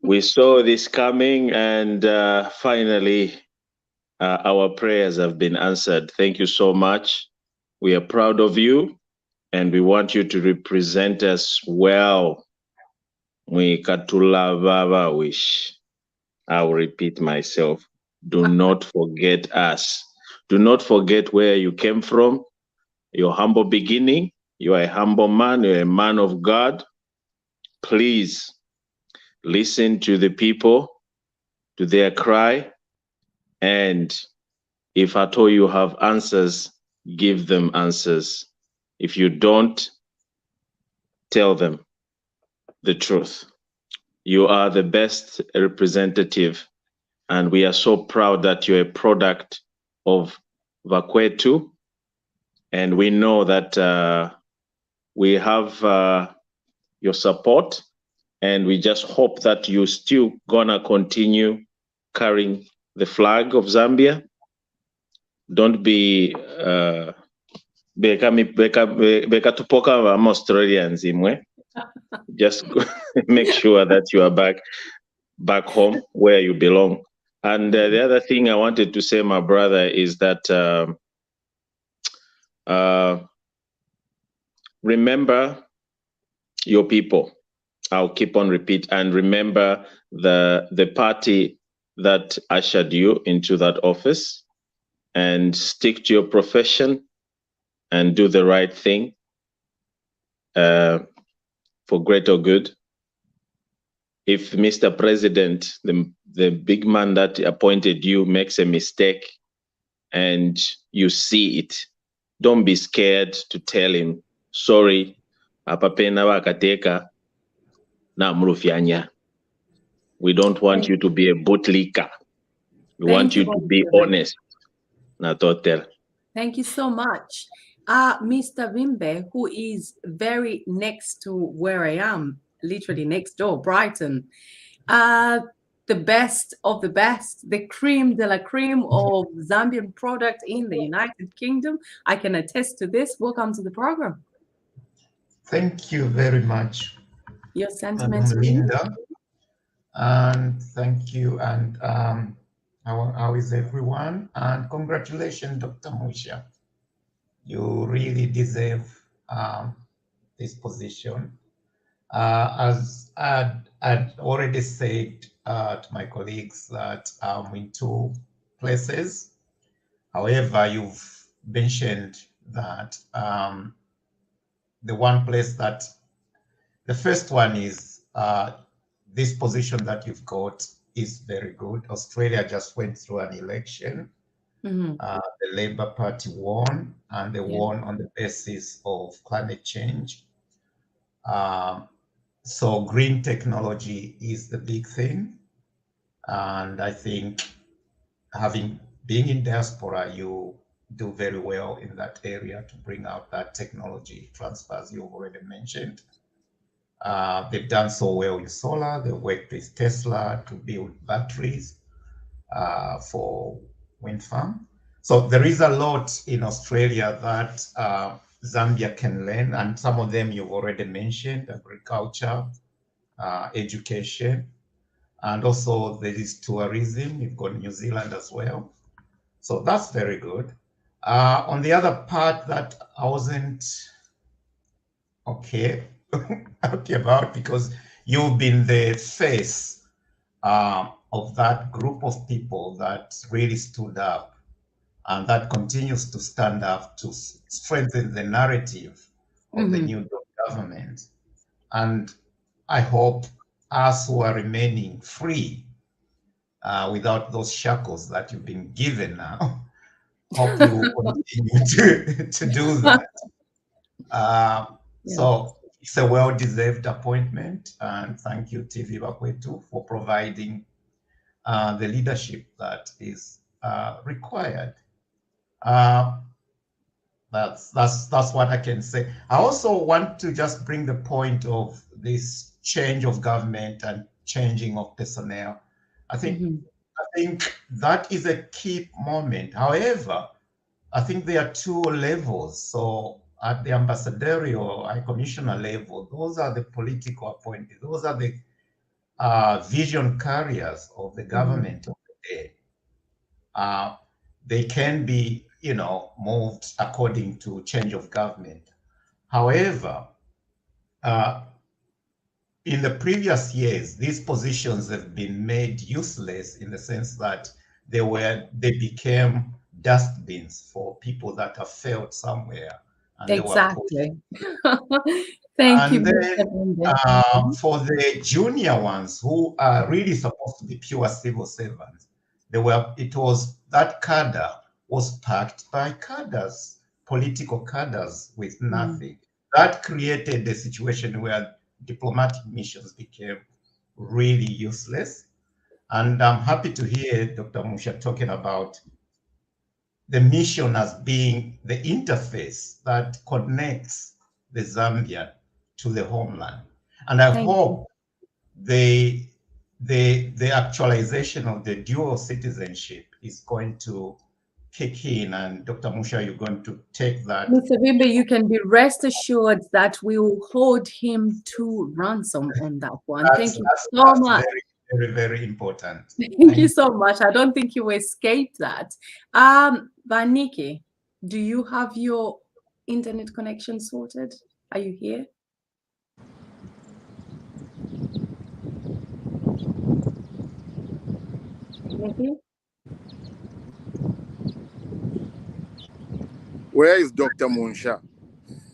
We saw this coming, and finally, our prayers have been answered. Thank you so much. We are proud of you, and we want you to represent us well. We katula baba wish. I will repeat myself. Do not forget us. Do not forget where you came from, your humble beginning. You are a humble man, you're a man of God. Please listen to the people, to their cry, and if at all you have answers, give them answers. If you don't, tell them the truth. You are the best representative, and we are so proud that you're a product of Vakwetu, and we know that we have your support, and we just hope that you still gonna continue carrying the flag of Zambia. Don't be beka tupoka Australians imwe. Just make sure that you are back home where you belong. And the other thing I wanted to say, my brother, is that remember your people. I'll keep on repeat, and remember the party that ushered you into that office, and stick to your profession and do the right thing for greater good. If Mr. President, the big man that appointed you, makes a mistake and you see it, don't be scared to tell him, sorry, apapena wakateka na mrufyanya. We don't want you to be a bootlicker. We want you to be honest. Thank you so much. Mr. Vimbe, who is very next to where I am, literally next door, Brighton. The best of the best, the cream de la cream of Zambian product in the United Kingdom. I can attest to this. Welcome to the program. Thank you very much. Your sentiments, Linda. And thank you. And how is everyone? And congratulations, Dr. Munshya. You really deserve this position. As I'd already said to my colleagues that I'm in two places. However, you've mentioned that the one place that the first one is this position that you've got is very good. Australia just went through an election. The Labour Party won, and they won on the basis of climate change. So green technology is the big thing. And I think being in diaspora, you do very well in that area to bring out that technology transfers you've already mentioned. They've done so well in solar. They worked with Tesla to build batteries for wind farm. So there is a lot in Australia that Zambia can learn, and some of them you've already mentioned: agriculture, education, and also there is tourism. You've got New Zealand as well. So that's very good. On the other part that I wasn't okay about, because you've been the face of that group of people that really stood up and that continues to stand up to strengthen the narrative of the new government. And I hope us who are remaining free without those shackles that you've been given now, hope you will continue to do that. So it's a well-deserved appointment, and thank you, TV Raquet, for providing the leadership that is required. That's what I can say. I also want to just bring the point of this change of government and changing of personnel. I think that is a key moment. However, I think there are two levels. So at the ambassadorial, high commissioner level, those are the political appointees. Those are the vision carriers of the government of the day. They can be, moved according to change of government. However, in the previous years, these positions have been made useless in the sense that they became dustbins for people that have failed somewhere. And exactly. Thank you. Then, for the junior ones who are really supposed to be pure civil servants, that cadre was packed by cadres, political cadres with nothing. That created a situation where diplomatic missions became really useless. And I'm happy to hear Dr. Munshya talking about the mission as being the interface that connects the Zambian to the homeland. And I hope the actualization of the dual citizenship is going to kick in, and Dr. Munshya, you're going to take that. Mr. Wimbe, you can be rest assured that we will hold him to ransom on that one. Thank you so much. Very, very important. Thank you so much. I don't think you will escape that. But Nikki, do you have your internet connection sorted? Are you here? Nikki? Where is Dr. Munshya?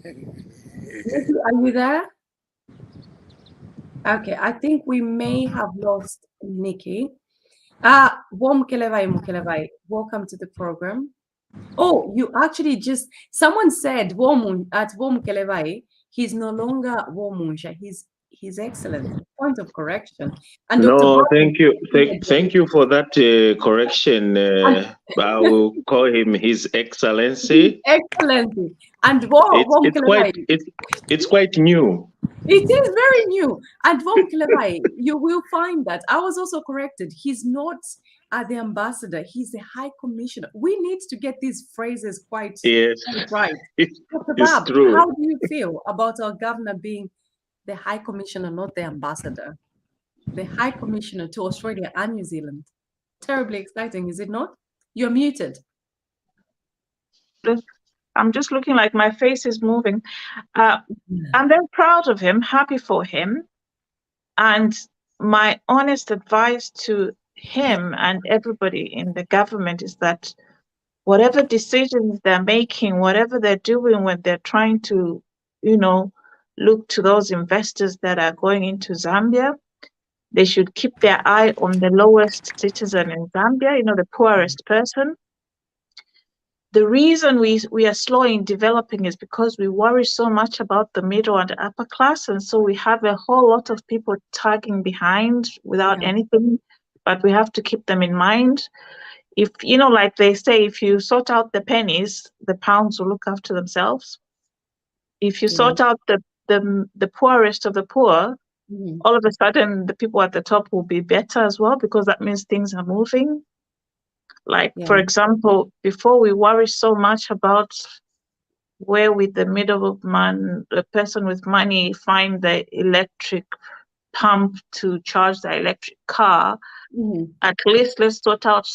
Are you there? Okay, I think we may have lost Nikki. Mukelevai, welcome to the program. Oh, you actually someone said Mukelevai, he's no longer Munshya, he's excellent. Point of correction. And no, thank you. Thank you for that correction. I will call him His Excellency. Excellency. And it's quite new. It is very new. And you will find that I was also corrected. He's not the ambassador, he's the high commissioner. We need to get these phrases quite right. Dr. Bab, true. How do you feel about our governor being the high commissioner, not the ambassador? The high commissioner to Australia and New Zealand. Terribly exciting, is it not? You're muted. I'm just looking like my face is moving. I'm very proud of him, happy for him. And my honest advice to him and everybody in the government is that whatever decisions they're making, whatever they're doing when they're trying to look to those investors that are going into Zambia. They should keep their eye on the lowest citizen in Zambia, the poorest person. The reason we are slow in developing is because we worry so much about the middle and the upper class, and so we have a whole lot of people tagging behind without anything, but we have to keep them in mind. If, like they say, if you sort out the pennies, the pounds will look after themselves. If you sort out the poorest of the poor, all of a sudden the people at the top will be better as well, because that means things are moving. Like, for example, before we worry so much about where with the middleman, the person with money find the electric pump to charge the electric car, at least let's sort out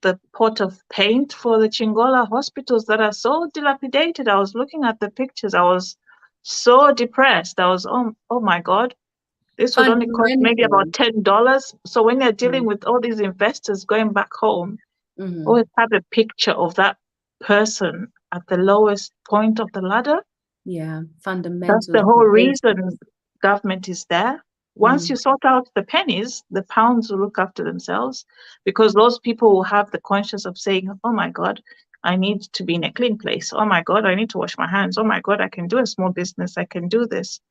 the pot of paint for the Chingola hospitals that are so dilapidated. I was looking at the pictures. I was so depressed. I was, oh my God, this would only cost maybe about $10. So when you're dealing with all these investors going back home, always have a picture of that person at the lowest point of the ladder. Yeah, fundamental. That's the whole reason government is there. Once you sort out the pennies, the pounds will look after themselves, because those people will have the conscience of saying, oh my God, I need to be in a clean place. Oh my God, I need to wash my hands. Oh my God, I can do a small business. I can do this.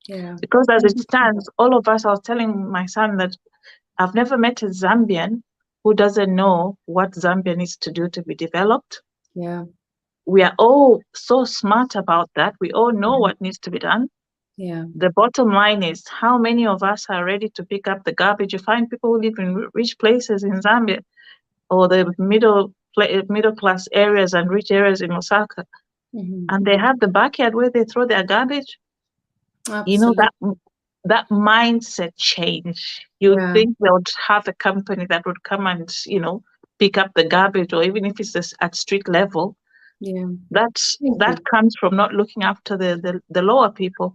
Yeah. Because as it stands, all of us, I was telling my son that I've never met a Zambian who doesn't know what Zambia needs to do to be developed. Yeah. We are all so smart about that. We all know what needs to be done. Yeah. The bottom line is, how many of us are ready to pick up the garbage? You find people who live in rich places in Zambia, or the middle class areas and rich areas in Osaka, and they have the backyard where they throw their garbage. Absolutely. That mindset change. You think they would have a company that would come and pick up the garbage, or even if it's at street level. Yeah, that comes from not looking after the lower people.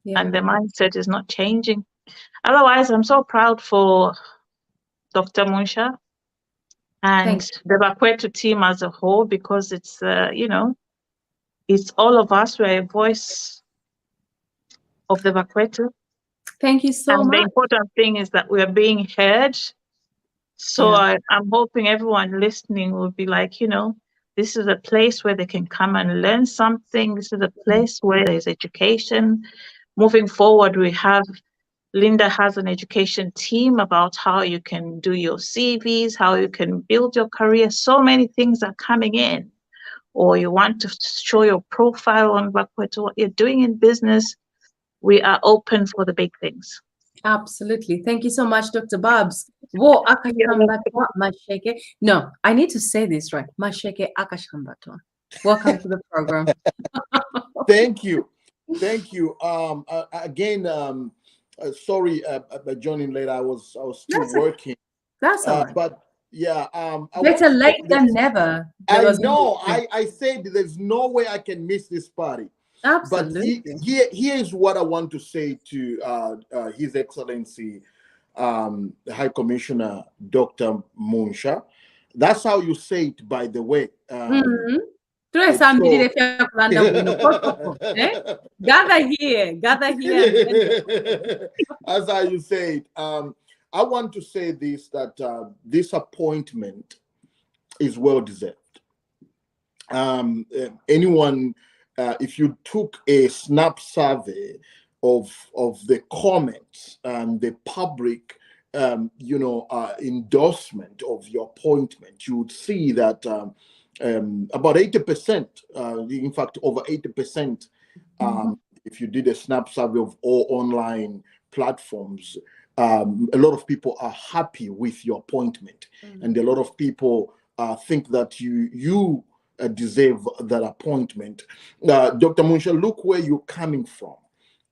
And the mindset is not changing. Otherwise, I'm so proud for Dr. Munshya and the Raquet team as a whole, because it's it's all of us. We're a voice of the Raquet. Thank you so much. And the important thing is that we are being heard. So I'm hoping everyone listening will be like, this is a place where they can come and learn something. This is a place where there's education. Moving forward, Linda has an education team about how you can do your CVs, how you can build your career. So many things are coming in. Or you want to show your profile on what you're doing in business. We are open for the big things. Absolutely. Thank you so much, Dr. Babs. No, I need to say this right. Masheke Akashambatwa. Welcome to the program. Thank you. Again, sorry about joining late. I was still working. That's all right. But yeah, better late than never. I know. I said there's no way I can miss this party. Absolutely. But here's what I want to say to His Excellency, High Commissioner Dr. Munshya. That's how you say it, by the way. Gather here. That's how you say it. I want to say this, that this appointment is well deserved. Anyone, if you took a snap survey of the comments and the public endorsement of your appointment, you would see that about 80%, in fact, over 80%, if you did a snap survey of all online platforms, a lot of people are happy with your appointment. And a lot of people think that you deserve that appointment. Dr. Munshya, look where you're coming from.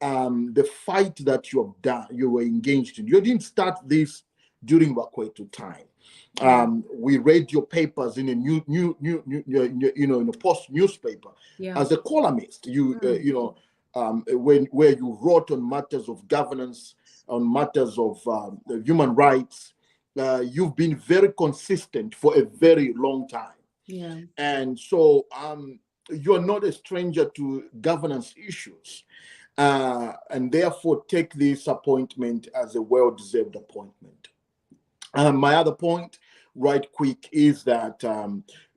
The fight that you have done, you were engaged in. You didn't start this during Raquet time. We read your papers in a in a post newspaper as a columnist. Where you wrote on matters of governance, on matters of human rights. You've been very consistent for a very long time. Yeah. And so you're not a stranger to governance issues, and therefore take this appointment as a well-deserved appointment. My other point, right quick, is that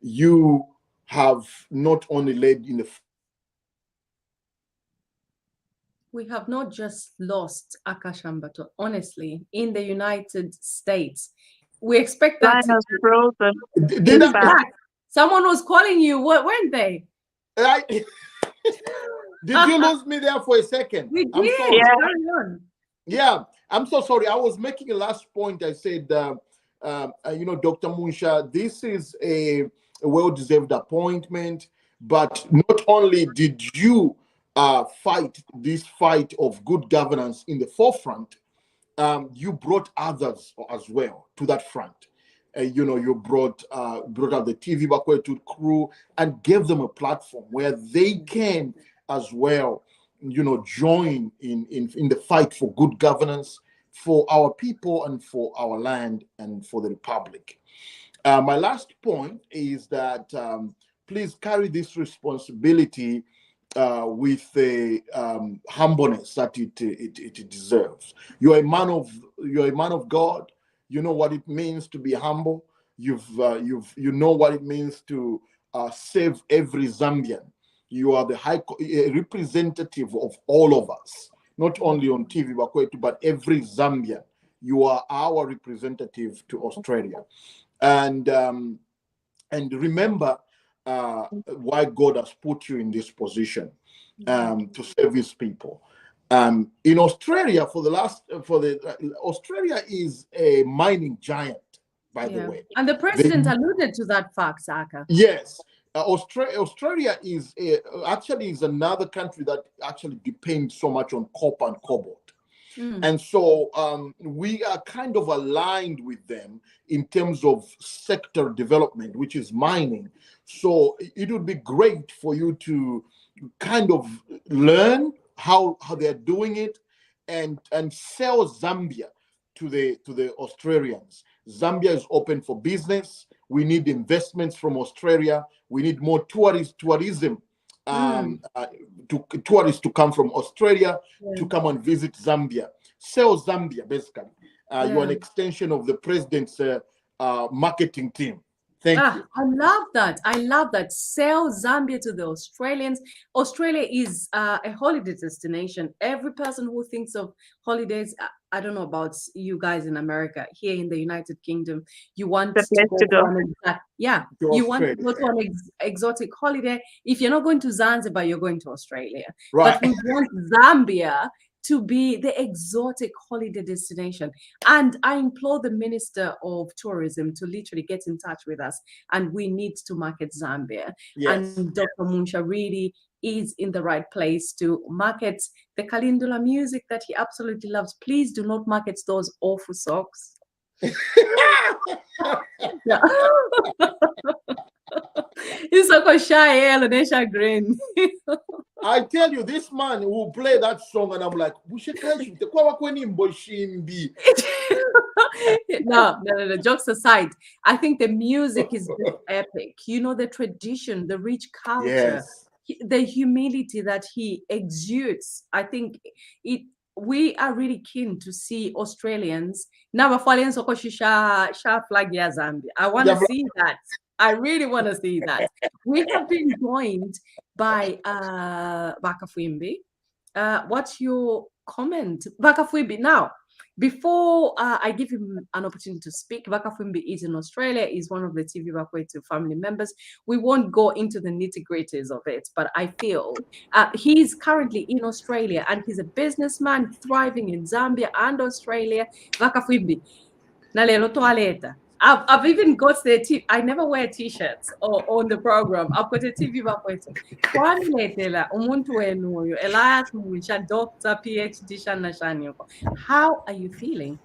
you have not only led in the... We have not just lost Akashambato, honestly, in the United States. We expect that. Line was frozen. Did someone was calling you, weren't they? Did you lose me there for a second? We did. I'm sorry. Yeah. Carry on. Yeah, I'm so sorry. I was making a last point. I said, Dr. Munshya, this is a well-deserved appointment, but not only did you fight this fight of good governance in the forefront, you brought others as well to that front. You brought out the TV Raquet crew and gave them a platform where they can as well, join in the fight for good governance for our people and for our land and for the Republic. My last point is that please carry this responsibility with the humbleness that it deserves. You're a man of God. You know what it means to be humble. You know what it means to save every Zambian. You are the high representative of all of us, not only on TV Raquet, but every Zambian. You are our representative to Australia, and remember why God has put you in this position to serve His people. In Australia, Australia is a mining giant, by the way. And the president alluded to that fact, Saka. Yes. Australia is another country that actually depends so much on copper and cobalt. And so we are kind of aligned with them in terms of sector development, which is mining. So it would be great for you to kind of learn how they're doing it and sell Zambia to the Australians. Zambia is open for business. We need investments from Australia. We need more tourism, tourists to come from Australia to come and visit Zambia. Sell Zambia, basically. You're an extension of the president's marketing team. Thank you. I love that. I love that. Sell Zambia to the Australians. Australia is a holiday destination. Every person who thinks of holidays, I don't know about you guys in America, here in the United Kingdom, you want to go on you want to go to an exotic holiday. If you're not going to Zanzibar, you're going to Australia. Right. But we want Zambia to be the exotic holiday destination. And I implore the Minister of Tourism to literally get in touch with us, and we need to market Zambia. Yes. And Dr. Munshya really is in the right place to market the Kalindola music that he absolutely loves. Please do not market those awful socks. It's so shy, chagrin. I tell you, this man will play that song, and I'm like, no, jokes aside, I think the music is just epic. The tradition, the rich culture, the humility that he exudes. I think we are really keen to see Australians now flag Zambia. I want to see that. I really want to see that. We have been joined by Bakafwimbi. What's your comment, Bakafwimbi? Now, before I give him an opportunity to speak, Bakafwimbi is in Australia, is one of the TV Raquet family members. We won't go into the nitty-gritties of it, but I feel he's currently in Australia and he's a businessman thriving in Zambia and Australia. Bakafwimbi, nalelo toaleta. I've even got the I never wear t-shirts on the program. I've got a TV Raquet. Elias Munshya, Doctor, PhD, how are you feeling?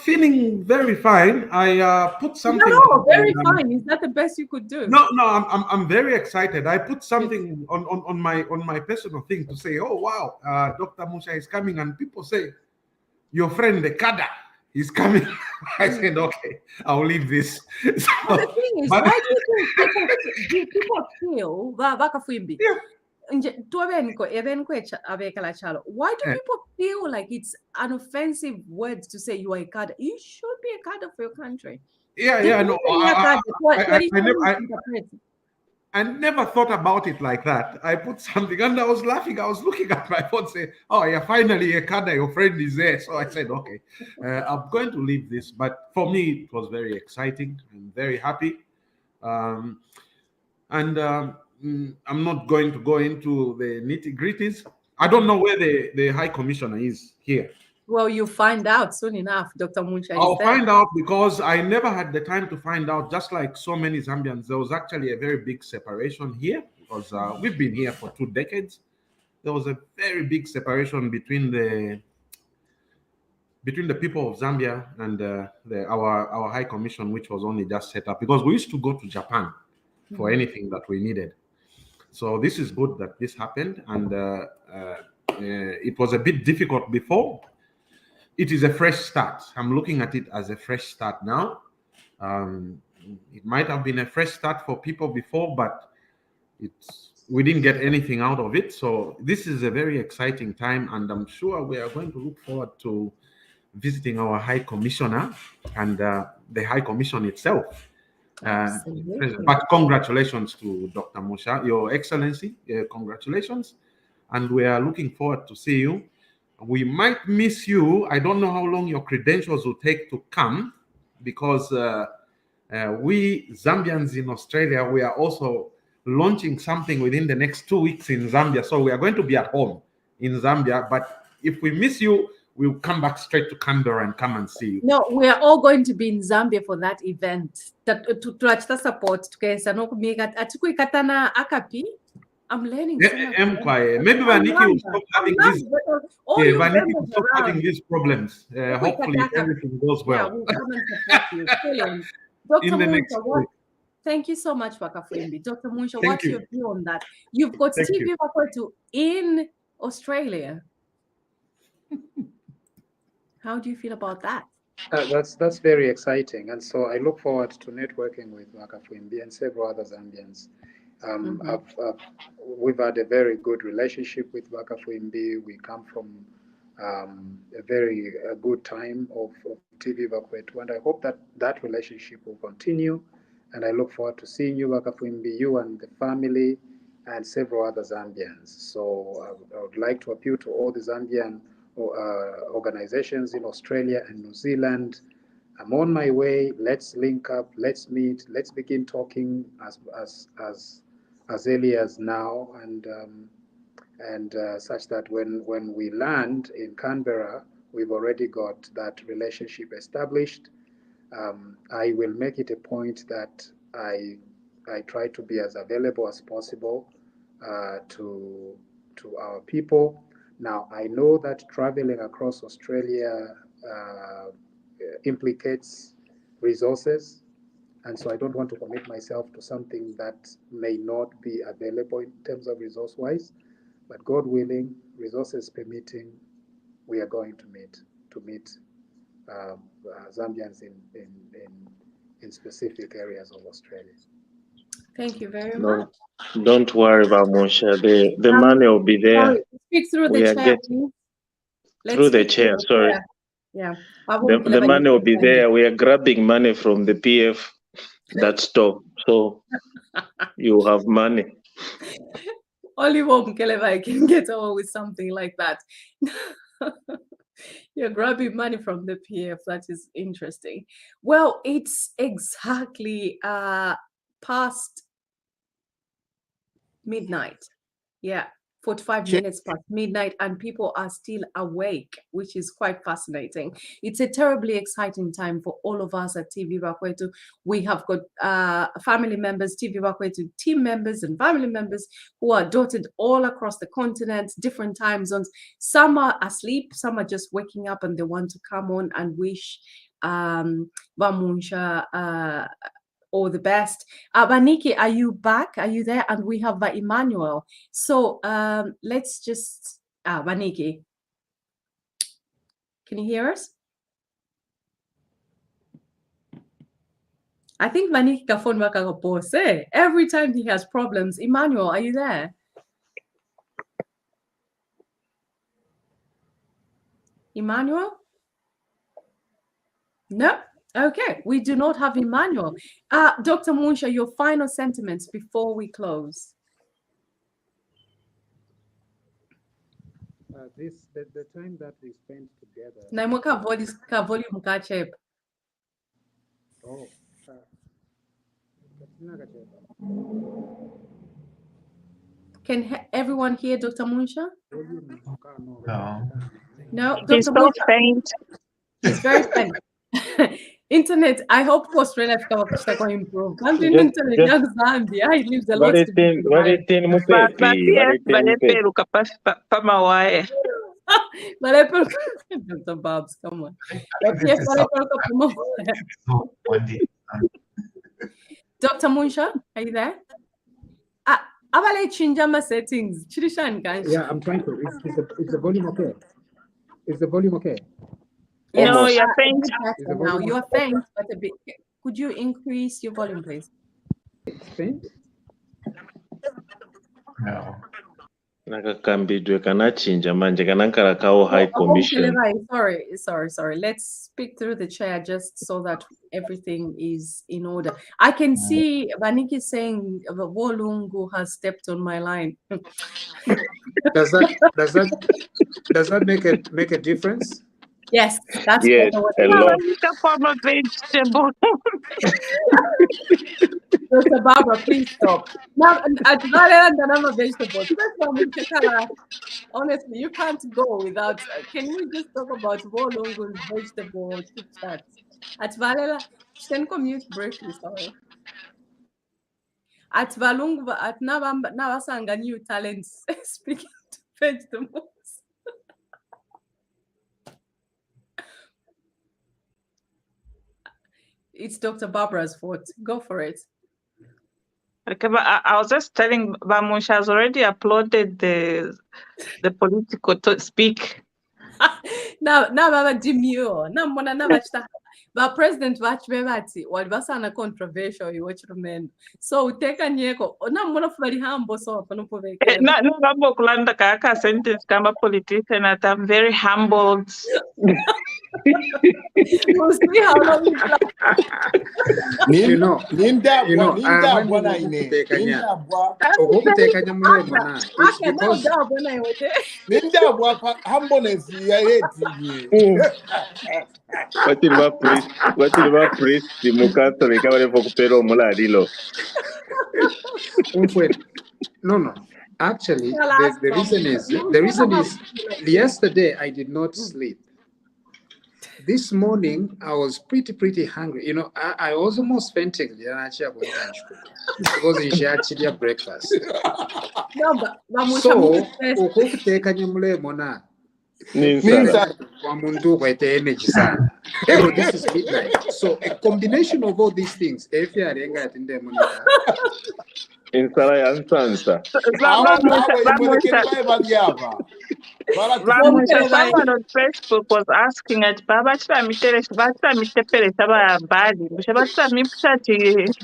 Feeling very fine. I put something. No, very fine. Is that the best you could do? No, I'm very excited. I put something on my personal thing to say, oh wow, Dr. Munshya is coming, and people say, your friend the Kada he's coming. I said, okay, I'll leave this. So, But the thing is, but- why do you think people feel bakafwimbi? Yeah. Why do people feel like it's an offensive word to say you are a cadre? You should be a cadre for your country. yeah, no. I never thought about it like that. I put something and I was laughing. I was looking at my phone saying, oh, yeah, finally a cadre, your friend is there. So I said, okay, I'm going to leave this. But for me, it was very exciting. I'm very happy. I'm not going to go into the nitty-gritties. I don't know where the High Commissioner is here. Well, you find out soon enough, Dr. Munshya. I'll find out because I never had the time to find out. Just like so many Zambians, there was actually a very big separation here because we've been here for 2 decades. There was a very big separation between the people of Zambia and our High Commission, which was only just set up because we used to go to Japan for anything that we needed. So this is good that this happened, and it was a bit difficult before. It is a fresh start. I'm looking at it as a fresh start now. It might have been a fresh start for people before, but we didn't get anything out of it. So this is a very exciting time, and I'm sure we are going to look forward to visiting our High Commissioner and the High Commission itself. But congratulations to Dr. Munshya, Your Excellency, congratulations. And we are looking forward to see you. We might miss you. I don't know how long your credentials will take to come because we Zambians in Australia, we are also launching something within the next 2 weeks in Zambia. So we are going to be at home in Zambia. But if we miss you, we'll come back straight to Canberra and come and see you. No, we are all going to be in Zambia for that event. To support I'm learning so much. Maybe Vaniki will stop having these. Vaniki will stop having these problems. Hopefully, everything goes well. Yeah, we'll come and support you. Brilliant. Dr. Munshya, thank you so much, Bakafwimbi. Dr. Munshya, what's your view on that? You've got TV Raquet in Australia. How do you feel about that? That's very exciting, and so I look forward to networking with Bakafwimbi and several other Zambians. We've had a very good relationship with Bakafwimbi. We come from a very good time of TV Raquet, and I hope that relationship will continue. And I look forward to seeing you, Bakafwimbi, you and the family, and several other Zambians. So I would like to appeal to all the Zambian organizations in Australia and New Zealand. I'm on my way. Let's link up. Let's meet. Let's begin talking as early as now, and such that when we land in Canberra, we've already got that relationship established. I will make it a point that I try to be as available as possible to our people. Now, I know that traveling across Australia implicates resources, and so I don't want to commit myself to something that may not be available in terms of resource-wise. But God willing, resources permitting, we are going to meet Zambians in specific areas of Australia. Thank you very much. Don't worry about Munshya. The money will be there. Sorry, speak through the chair, please. Through the chair, sorry. Yeah. The money will be there. We are grabbing money from the PF, that store. So you have money. Only Mkeleva can get away with something like that. You're grabbing money from the PF. That is interesting. Well, it's exactly past midnight. Yeah, 45 minutes past midnight, and people are still awake, which is quite fascinating. It's a terribly exciting time for all of us at TV Raquet. We have got family members, TV Raquet team members and family members who are dotted all across the continent, different time zones. Some are asleep, some are just waking up, and they want to come on and wish Munshya all the best. Baniki, are you back? Are you there? And we have Emmanuel. So let's just, Baniki, can you hear us? I think Maniki phone boss. Every time he has problems. Emmanuel, are you there? Emmanuel? No. Okay, we do not have Emmanuel. Dr. Munshya, your final sentiments before we close. The time that we spent together. Naimoka volume kache. Oh. Can everyone hear Dr. Munshya? No. No, He's Dr. so Munshya. faint. It's very faint. Internet, I hope Australia can improve. I'm doing internet young Zambia. He lives a lot to be Dr. Babs, come on. Dr. Munshya, are you there? Abale chinjama settings. Yeah, I'm trying to. Is the volume okay? Is the volume okay? Yes. No, you're faint. Now you're faint, but a bit. Could you increase your volume, please? Faint? No. Nakakambidwe kanachinja manje kanankala kawo high commission. Sorry. Let's speak through the chair just so that everything is in order. I can see Vaniki saying Wolungu has stepped on my line. Does that make a difference? Yes, that's yes, a lot. Vegetable. Dr. Barbara, please stop. Now, I'm a vegetable. Honestly, you can't go without. Can we just talk about Wolungu's vegetable chit chats? At Valela, can commute briefly, sorry. At Valungu, at Navasanga, new talents speaking to vegetables. It's Dr. Barbara's fault. Go for it. Okay, but I was just telling Munshya has already uploaded the political to speak. Now Baba demure. Now mona na bachita. But President Vachbevati walibasana controversial iwechirumendo. So uteka nyeko. Na mona fubali humble so apanupoveke. No babo kulanda kaka sentence kama politician that I'm very humbled. We'll see how long you last. No. Actually, the reason is yesterday I did not sleep. This morning I was pretty hungry. I was almost fainting because in share breakfast. So this is midnight. So a combination of all these things. Someone on Facebook was asking at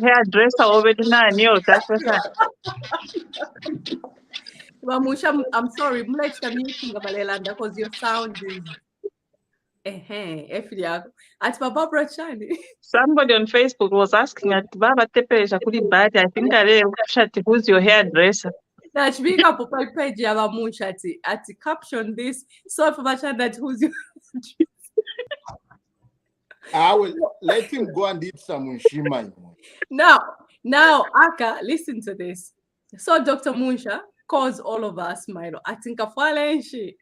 hairdresser already Munshya, I'm sorry, because your sound is somebody on Facebook was asking at Baba Teperesha Kulibati, I think who's your hairdresser? Now she big up a page of Munshya at caption this. So for that who's your I will let him go and eat some Munshima. Now, Aka, listen to this. So Dr. Munshya calls all of us, Milo. I think of she.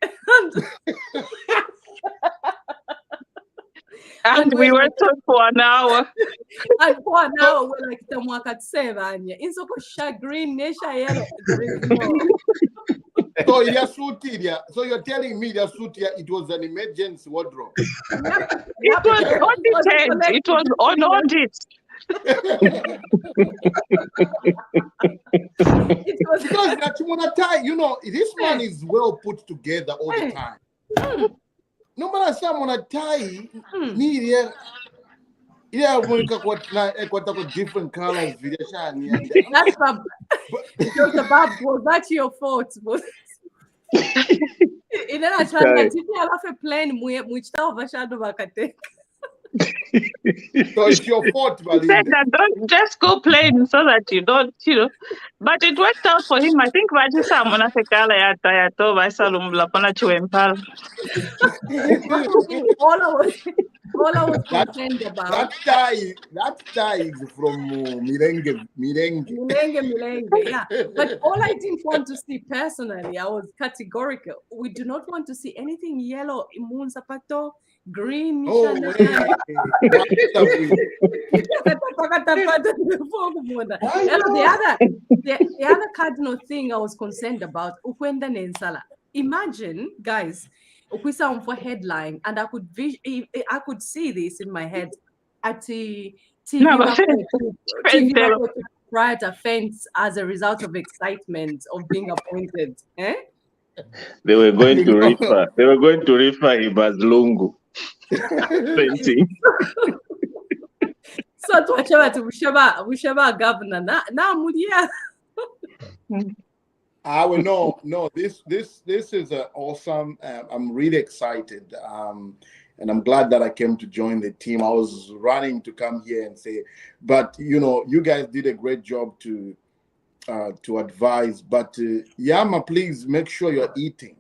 And we were talking for an hour. And for an hour, we're like, in so chagrin, yellow. So you're telling me that it was an emergency wardrobe? It was audited. It was on audit. It was because this man is well put together all the time. No matter someone a tie, media. Yeah, Monica, what different colors. That's bad. Was that your fault? In a plane, so it's your fault, He said that don't just go plain so that you don't, But it worked out for him. I think all I was concerned about. That tie is from Mirenge. Yeah. But all I didn't want to see personally, I was categorical. We do not want to see anything yellow, imun sapato, green. Oh, the other cardinal thing I was concerned about, ukwenda nensala. Imagine, guys, for headline, and I could see this in my head at the TV Raquet riot offense as a result of excitement of being appointed. Eh? They were going to refer. They were going to refer him as Lungu. Painting. So to Ushaba governor. Now Mudia. No. This is awesome. I'm really excited, and I'm glad that I came to join the team. I was running to come here and say, but you guys did a great job to advise. But Yama, please make sure you're eating.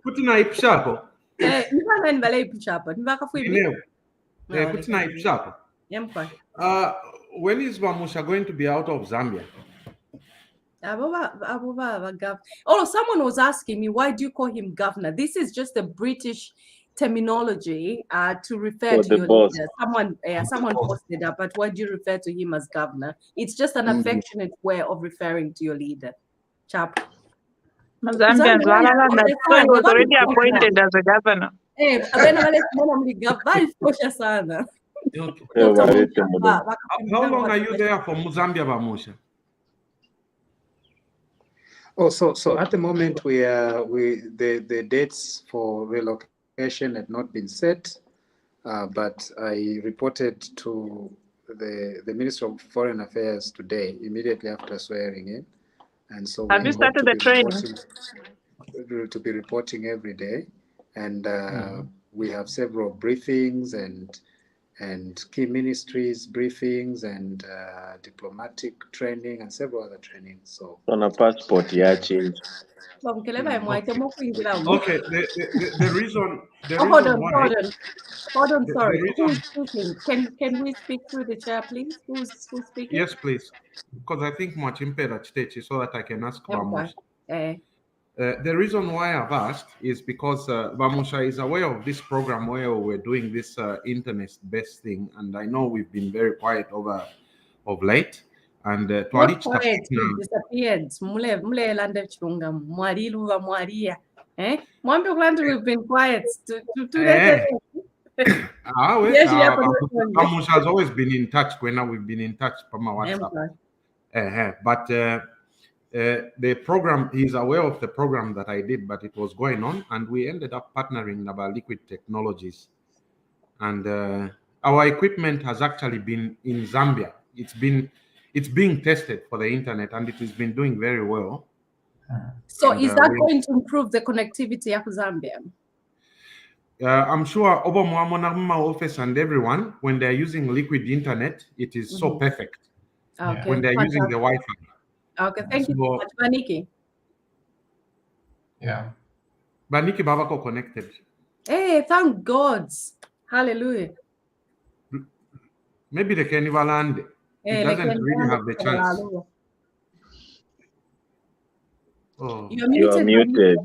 Kutina ipshapo. Kutina ipshapo. When is Munshya going to be out of Zambia? Oh, someone was asking me, why do you call him governor? This is just a British terminology to refer to your leader. Someone posted that, but why do you refer to him as governor? It's just an affectionate way of referring to your leader. Chap. Zambian was already appointed as a governor. How long are you there for Zambia, Munshya? Oh, so at the moment the dates for relocation had not been set, but I reported to the Minister of Foreign Affairs today, immediately after swearing in, and so have you started the training? To be reporting every day, and we have several briefings and key ministries briefings and diplomatic training and several other trainings. So on a passport, yeah, change. Okay, the reason. Hold on. Sorry. Who's speaking? Can we speak through the chair, please? Who's speaking? Yes, please. Because I think Mwachimpera Chitechi, so that I can ask Munshya. The reason why I've asked is because Munshya is aware of this program where we're doing this internet-based thing, and I know we've been very quiet of late. And disappeared. We've been quiet. Munshya has always been in touch. We've been in touch from WhatsApp. But the program, he's aware of the program that I did, but it was going on, and we ended up partnering about Liquid Technologies. And our equipment has actually been in Zambia. It's being tested for the internet, and it has been doing very well. So is that going to improve the connectivity of Zambia? I'm sure Obama office and everyone, when they're using Liquid Internet, it is so perfect. Okay. When they're using the Wi-Fi. Okay, thank you so much, Baniki. Yeah. Baniki Babako connected. Hey, thank God. Hallelujah. Maybe the Carnival land. It doesn't really have the chance. Oh. You're muted.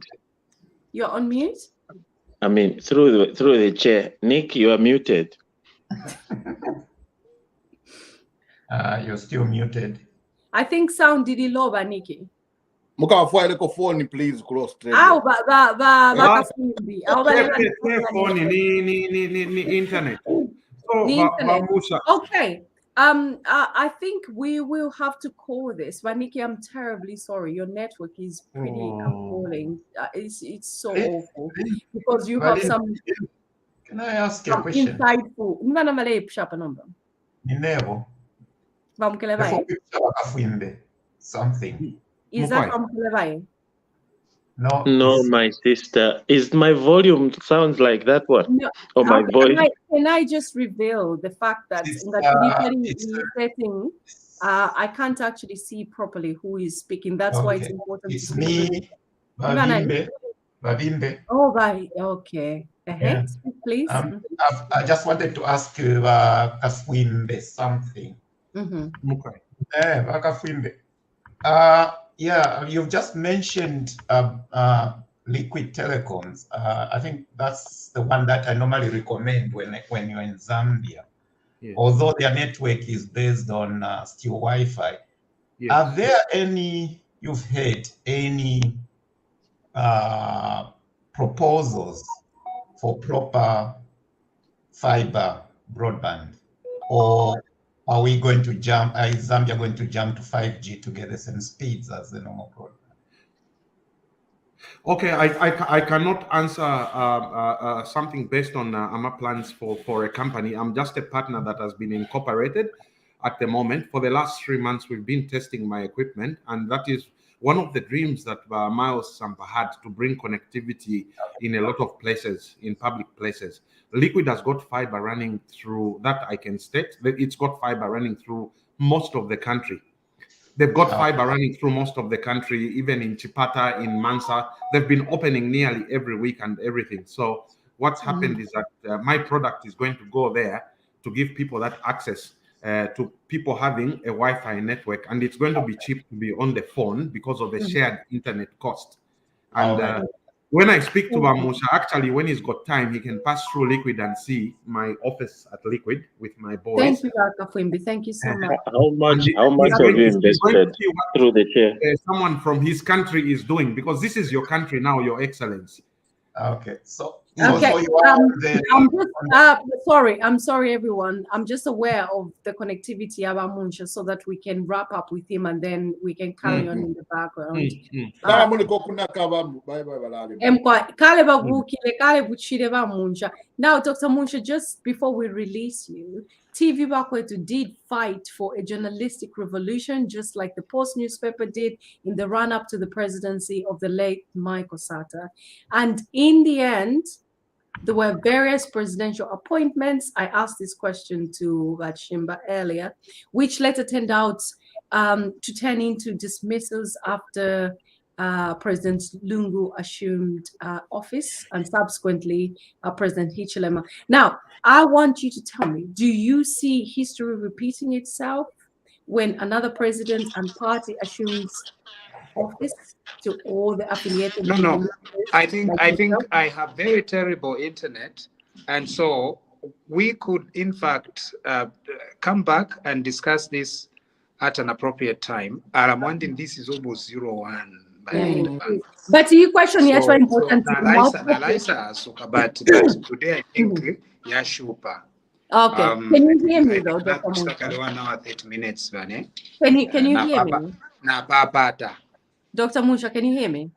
You're on mute? I mean, through the chair. Nick, you are muted. You're still muted. I think sound did it low, Nikki. Muka file ko phone please close trade. Phone ni internet. So okay. I think we will have to call this. Vaniki, I'm terribly sorry. Your network is pretty appalling. It's so awful because you have some. Can I ask a question? Insightful. Mvana male shapa number. Ninero. Vamkelevaye. Something. Is that Vamkelevaye? No. No, my sister. Is my volume sounds like that one? No. Or my voice? Can I just reveal the fact that in that setting, I can't actually see properly who is speaking. That's why it's important. It's me, Babimbe. Oh, right. Okay. Yeah. Please. I just wanted to ask you Kafwimbe something. Kafwimbe. Yeah, you've just mentioned Liquid Telecoms. I think that's the one that I normally recommend when you're in Zambia. Yes. Although their network is based on still Wi-Fi. Yes. Are there any, you've heard any proposals for proper fiber broadband? Or are we going to jump, is Zambia going to jump to 5G to get the same speeds as the normal broadband? Okay, I cannot answer something based on AMA plans for a company. I'm just a partner that has been incorporated at the moment. For the last 3 months, we've been testing my equipment, and that is one of the dreams that Miles Sampa had, to bring connectivity in a lot of places, in public places. Liquid has got fiber running through, that I can state, that it's got fiber running through most of the country. They've got fiber running through most of the country, even in Chipata, in Mansa. They've been opening nearly every week and everything. So what's happened is that my product is going to go there to give people that access to people having a Wi-Fi network. And it's going to be cheap to be on the phone because of the shared internet cost. And when I speak to Musha, actually, when he's got time, he can pass through Liquid and see my office at Liquid with my boys. Thank you, Dr. Fwimbi. Thank you so much. How much have you invested through the chair? Someone from his country is doing, because this is your country now, Your Excellency. Okay, so I'm sorry, everyone. I'm just aware of the connectivity of Munshya so that we can wrap up with him and then we can carry on in the background. Now, Dr. Munshya, just before we release you, TV Raquet did fight for a journalistic revolution, just like the Post newspaper did in the run-up to the presidency of the late Michael Sata. And in the end, there were various presidential appointments. I asked this question to Vachimba earlier, which later turned out to turn into dismissals after President Lungu assumed office, and subsequently President Hichilema. Now, I want you to tell me, do you see history repeating itself when another president and party assumes office to all the affiliated? No. I think I have very terrible internet, and so we could, in fact, come back and discuss this at an appropriate time. I'm wondering, this is almost 0-1. But your question is very important. But today I think Yashupa. Okay. Can you hear me though, Dr. Munshya? Can you hear me? Dr. Munshya, can you hear me?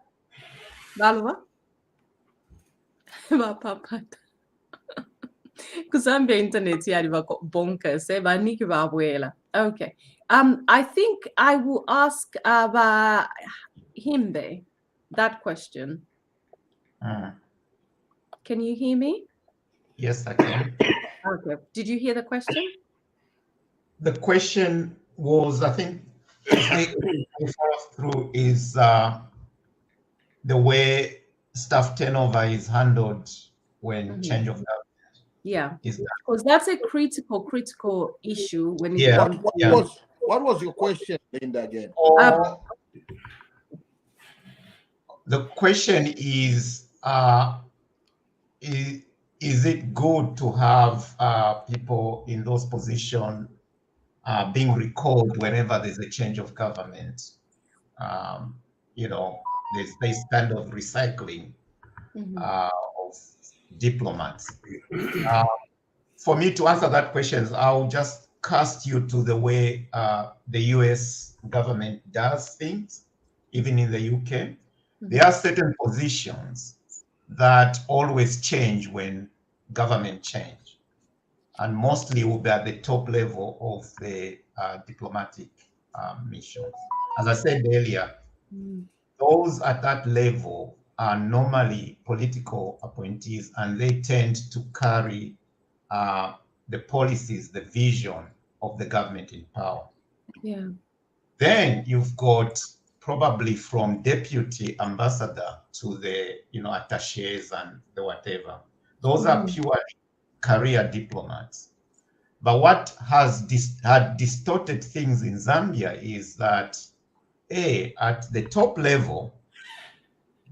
Balwa? Zambia internet bonkers. Okay. I think I will ask Himbe that question. Can you hear me? Yes, I can. Okay. Did you hear the question? The question was, I think, I follow through is the way staff turnover is handled when change of government. Yeah, because that's a critical issue when it comes. What was your question, Linda, again? The question is it good to have people in those positions being recalled whenever there's a change of government? There's this kind of recycling of diplomats. For me to answer that question, I'll just cast you to the way the US government does things, even in the UK. There are certain positions that always change when government change, and mostly will be at the top level of the diplomatic missions. As I said earlier, those at that level are normally political appointees, and they tend to carry the policies, the vision of the government in power. Yeah. Then you've got probably from deputy ambassador to the attaches and the whatever. Those are purely career diplomats. But what has had distorted things in Zambia is that at the top level,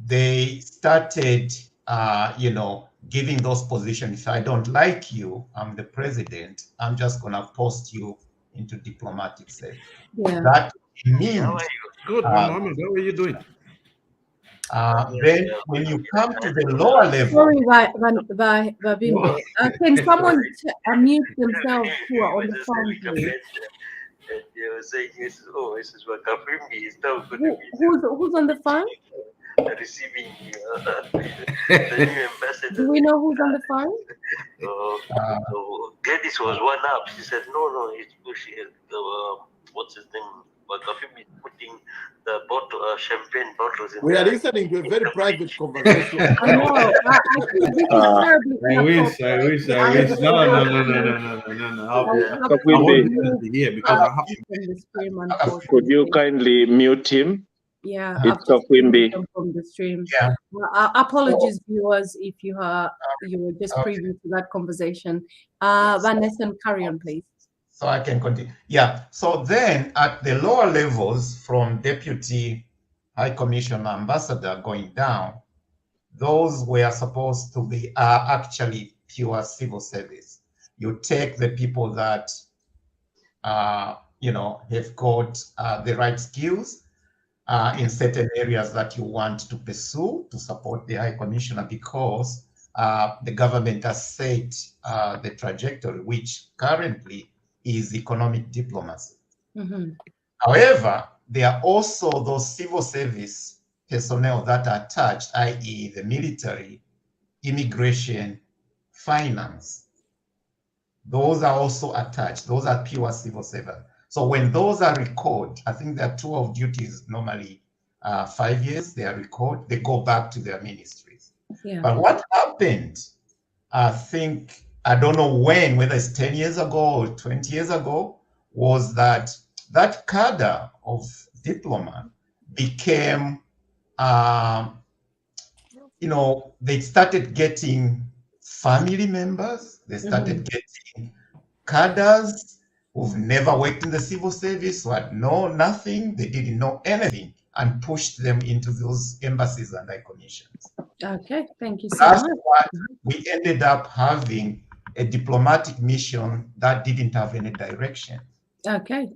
they started giving those positions. If I don't like you, I'm the president, I'm just gonna post you into diplomatic service. Yeah. That means Good, Mohammed. How are you doing? then when you come to the lower level. Sorry, Babimbe. Can someone unmute themselves who are on the phone, please? They were saying, this is what Kafrimbi is now going to be. Who's on the phone? Receiving the new ambassador. Do we know who's on the phone? Gladys was one up. She said, no, it's Bushi. What's his name? But Kafrimbi is putting the champagne bottles in. We are listening to a very private conversation. I know. I think this is terribly I wish. No. I won't be here because I have to. Could you kindly mute him? Yeah, it's Kafwimbi from the stream. Yeah. Apologies, viewers, if you were just privy to that conversation. Vanessa, carry on, please. So I can continue. Yeah. So then at the lower levels, from deputy high commissioner, ambassador going down, those were supposed to be actually pure civil service. You take the people that have got the right skills in certain areas that you want to pursue to support the high commissioner, because the government has set the trajectory, which currently is economic diplomacy. However, there are also those civil service personnel that are attached, i.e. the military, immigration, finance. Those are also attached. Those are pure civil servants. So when those are recalled, I think their tour of duties normally 5 years, they are recalled, they go back to their ministries. Yeah. But what happened, I don't know when, whether it's 10 years ago or 20 years ago, was that cadre of diplomat became, they started getting family members, they started getting cadres who've never worked in the civil service, who had nothing, they didn't know anything, and pushed them into those embassies and high commissions. Okay, thank you so That's much. why we ended up having a diplomatic mission that didn't have any direction. Okay,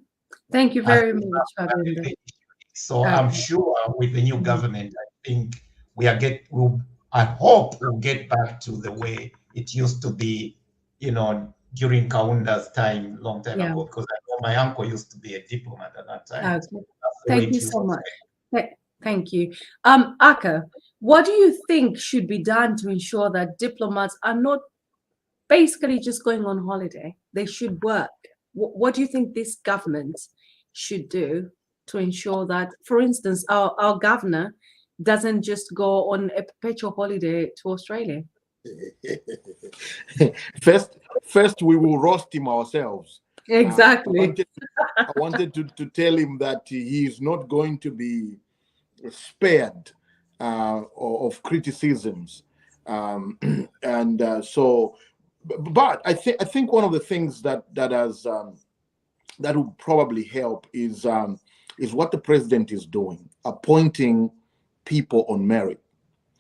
thank you very much, Babimbe. So I'm sure with the new government, I think I hope we'll get back to the way it used to be, during Kaunda's time, long time ago, because I know my uncle used to be a diplomat at that time. Okay. Thank you so much. Thank you. Aka, what do you think should be done to ensure that diplomats are not basically just going on holiday? They should work. What do you think this government should do to ensure that, for instance, our governor doesn't just go on a perpetual holiday to Australia? First, we will roast him ourselves. Exactly. I wanted to tell him that he is not going to be spared of criticisms, but I think one of the things that will probably help is what the president is doing, appointing people on merit.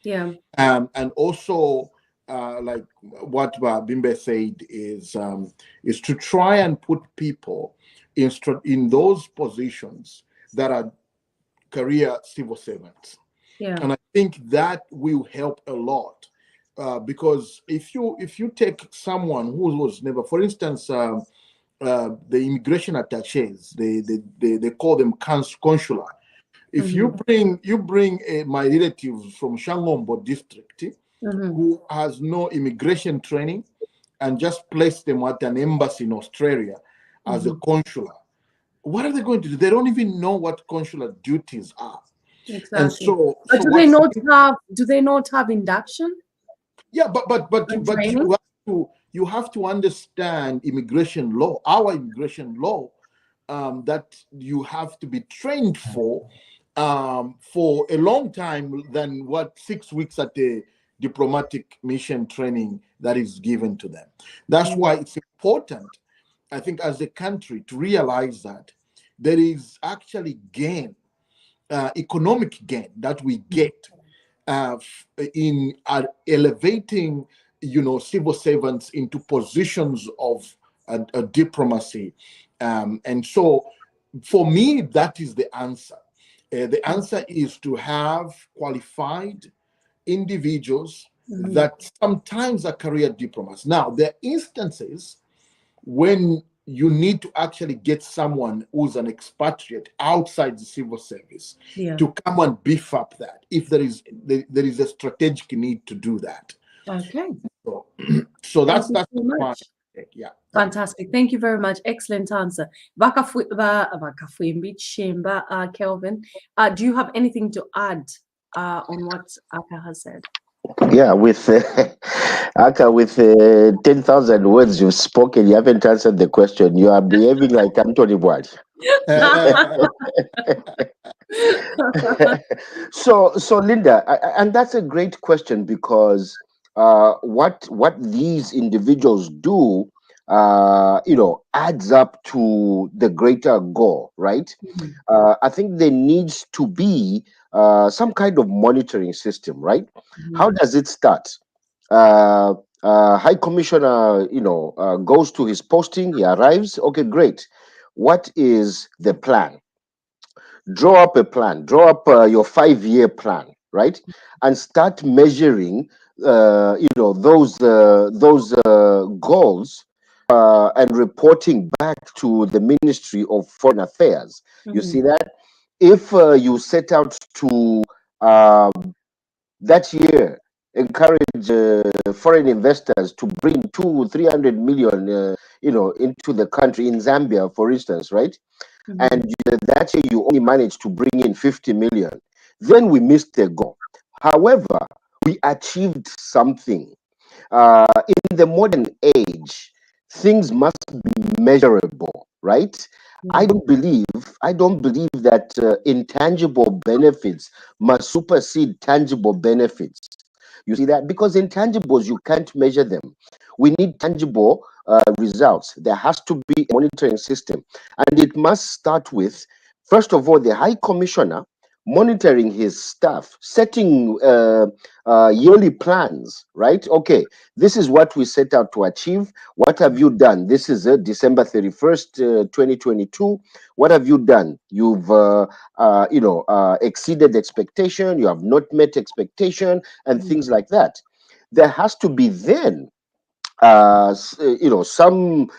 Yeah. And also, like what Bimbe said, is to try and put people in those positions that are career civil servants. Yeah. And I think that will help a lot, because if you take someone who was never, for instance, the immigration attaches. They call them consular. If you bring my relatives from Shangombo district who has no immigration training and just place them at an embassy in Australia as a consular, what are they going to do? They don't even know what consular duties are. Exactly. And so, but do they not have induction? Yeah, but you have to understand immigration law, our immigration law, that you have to be trained for a long time than 6 weeks at the diplomatic mission training that is given to them. That's why it's important, I think, as a country to realize that there is actually gain, economic gain that we get in elevating, civil servants into positions of diplomacy. And so for me, that is the answer. The answer is to have qualified individuals that sometimes are career diplomats. Now, there are instances when you need to actually get someone who's an expatriate outside the civil service to come and beef up that, if there is a strategic need to do that. Okay. So that's much. Yeah. Fantastic. Thank you very much. Excellent answer. Kelvin, do you have anything to add on what Aka has said? Yeah, with Aka, with 10,000 words you've spoken, you haven't answered the question. You are behaving like Anthony Boyd. So Linda, and that's a great question, because what these individuals do, adds up to the greater goal, right? I think there needs to be some kind of monitoring system, right? How does it start? High Commissioner, goes to his posting, he arrives. Okay, great. What is the plan? Draw up a plan, draw up your 5-year plan, right? And start measuring, those goals and reporting back to the Ministry of Foreign Affairs. You see that? If you set out to that year encourage foreign investors to bring 200-300 million, into the country, in Zambia, for instance, right? And that year you only managed to bring in 50 million, then we missed the goal. However, we achieved something. In the modern age, things must be measurable, right? I don't believe that intangible benefits must supersede tangible benefits. You see that? Because intangibles, you can't measure them. We need tangible results. There has to be a monitoring system. And it must start with, first of all, the High Commissioner monitoring his staff, setting yearly plans, right? Okay, this is what we set out to achieve. What have you done? This is December 31st, 2022. What have you done? You've, exceeded expectation. You have not met expectation, and things like that. There has to be then, some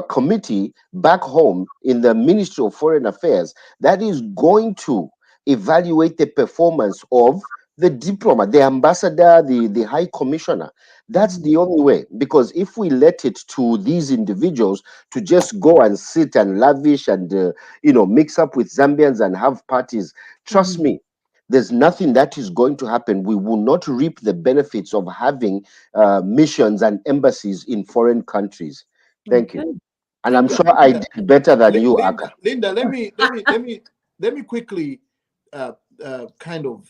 committee back home in the Ministry of Foreign Affairs that is going to evaluate the performance of the diplomat, the ambassador, the High Commissioner. That's the only way, because if we let it to these individuals to just go and sit and lavish and mix up with Zambians and have parties, trust me, there's nothing that is going to happen. We will not reap the benefits of having missions and embassies in foreign countries. Thank you. And I'm sure I did better than you, Aka. Linda, let me quickly kind of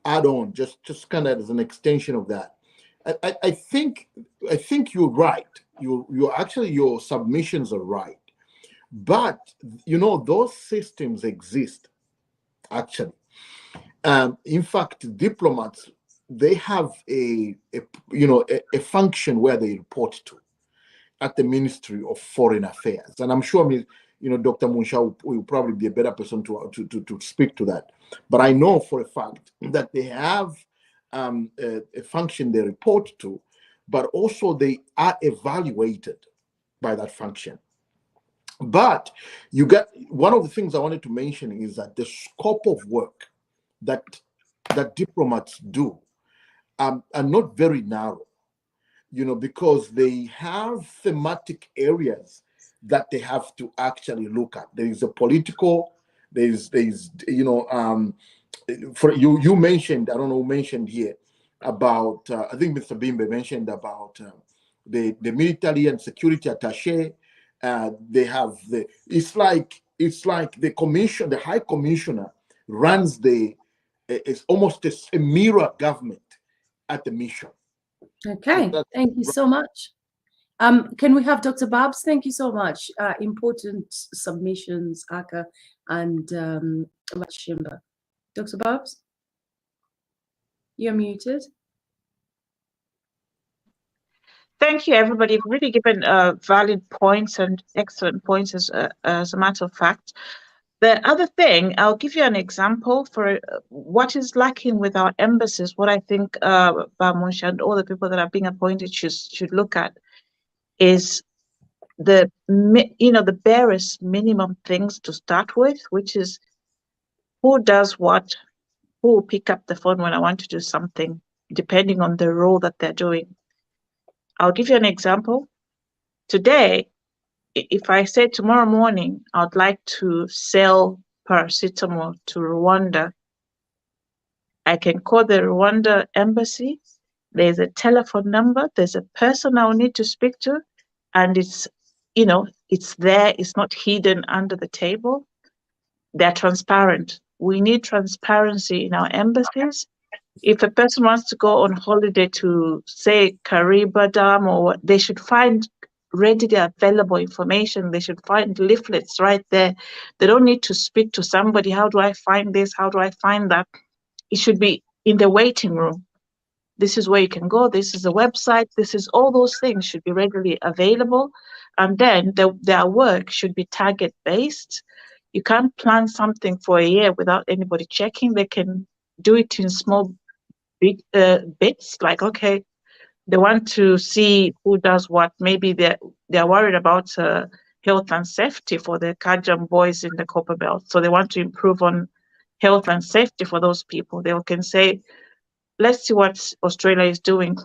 add on, just kind of as an extension of that. I think you're right. You actually, your submissions are right, but those systems exist actually. In fact, diplomats, they have a function where they report to at the Ministry of Foreign Affairs, and I'm sure Dr. Munshya will probably be a better person to speak to that. But I know for a fact that they have a function they report to, but also they are evaluated by that function. But you get one of the things I wanted to mention is that the scope of work that diplomats do are not very narrow, you know, because they have thematic areas that they have to actually look at. There is a political, there's you know, for you mentioned, I don't know who mentioned here about I think Mr. Bimbe mentioned about the military and security attaché. They have it's like the commission, the high commissioner runs it's almost a mirror government at the mission. Okay, thank you so much. Can we have Dr. Babs? Thank you so much. Important submissions, Aka and Wachimba. Dr. Babs, you're muted. Thank you, everybody. You've really given valid points and excellent points as a matter of fact. The other thing, I'll give you an example for what is lacking with our embassies, what I think Munshya and all the people that are being appointed should look at is the barest minimum things to start with, which is who does what, who will pick up the phone when I want to do something, depending on the role that they're doing. I'll give you an example. Today, if I say tomorrow morning, I'd like to sell paracetamol to Rwanda, I can call the Rwanda embassy. There's a telephone number. There's a person I will need to speak to. And it's, you know, it's there. It's not hidden under the table. They're transparent. We need transparency in our embassies. If a person wants to go on holiday to, say, Kariba Dam, or they should find readily available information. They should find leaflets right there. They don't need to speak to somebody. How do I find this? How do I find that? It should be in the waiting room. This is where you can go. This is the website. This is all those things should be readily available. And then their work should be target-based. You can't plan something for a year without anybody checking. They can do it in small bits, like, okay, they want to see who does what. Maybe they're worried about health and safety for the Kajam boys in the Copper Belt. So they want to improve on health and safety for those people. They can say, let's see what Australia is doing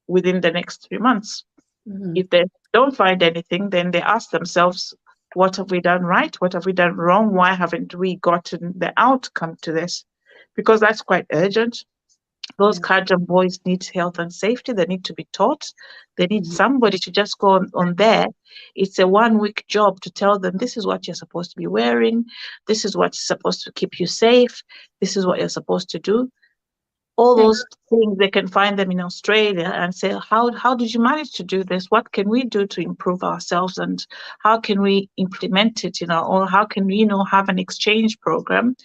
within the next 3 months. Mm-hmm. If they don't find anything, then they ask themselves, what have we done right? What have we done wrong? Why haven't we gotten the outcome to this? Because that's quite urgent. Those Kajam boys need health and safety. They need to be taught. They need somebody to just go on there. It's a 1-week job to tell them this is what you're supposed to be wearing. This is what's supposed to keep you safe. This is what you're supposed to do. All those things, they can find them in Australia and say, how did you manage to do this? What can we do to improve ourselves? And how can we implement it, or how can we, have an exchange program?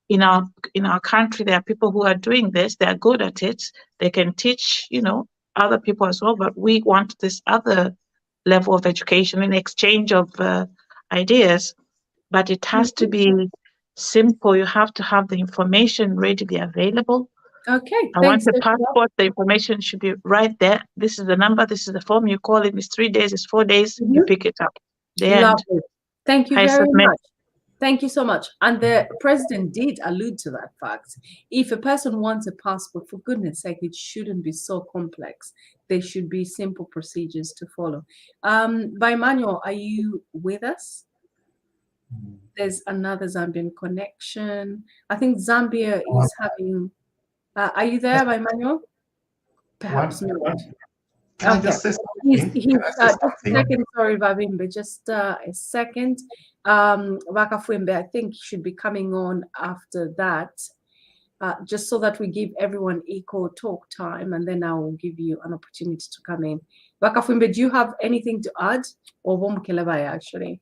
In our country, there are people who are doing this. They are good at it. They can teach, other people as well. But we want this other level of education in exchange of ideas. But it has to be simple. You have to have the information readily available. Okay. I want the passport. The information should be right there. This is the number. This is the form. You call it. It's 3 days. It's 4 days. You pick it up. Lovely. Thank you very much. Thank you so much. And the president did allude to that fact. If a person wants a passport, for goodness sake, it shouldn't be so complex. There should be simple procedures to follow. By Manuel, are you with us? There's another Zambian connection. I think Zambia is having... are you there, by Manuel? Perhaps not. Okay. Just a second, sorry, Babimbe, just a second. Wakafwembe, I think should be coming on after that, just so that we give everyone equal talk time, and then I will give you an opportunity to come in. Wakafwembe, do you have anything to add? Or Womkelevai, actually?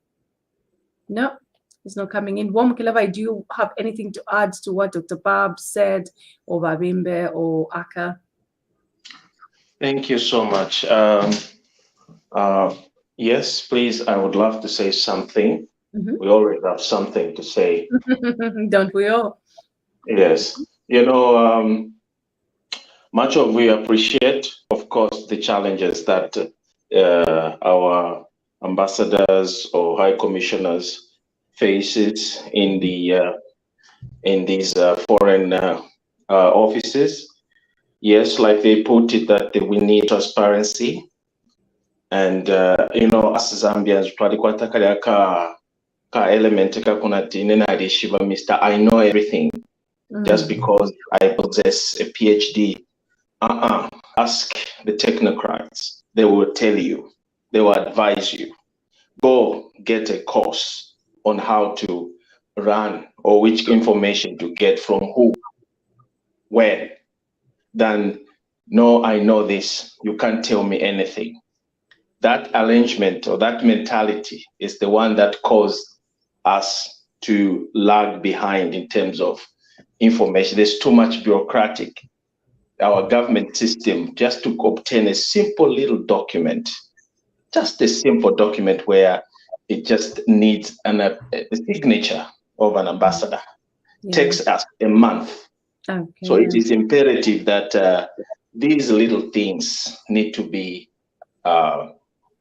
No, he's not coming in. Womkelevai, do you have anything to add to what Dr. Bab said, or Babimbe, or Aka? Thank you so much. Yes, please, I would love to say something. Mm-hmm. We always have something to say. Don't we all? Yes. Much of we appreciate, of course, the challenges that our ambassadors or high commissioners faces in these foreign offices. Yes, like they put it, that we need transparency. And us Zambians, ka element Mr. I know everything just because I possess a PhD. Ask the technocrats. They will tell you. They will advise you. Go get a course on how to run or which information to get from who, when. Then, no, I know this. You can't tell me anything. That arrangement or that mentality is the one that caused us to lag behind in terms of information. There's too much bureaucratic. Our government system, just to obtain a simple little document, just a simple document where it just needs a signature of an ambassador, takes us a month. Okay. So it is imperative that these little things need to be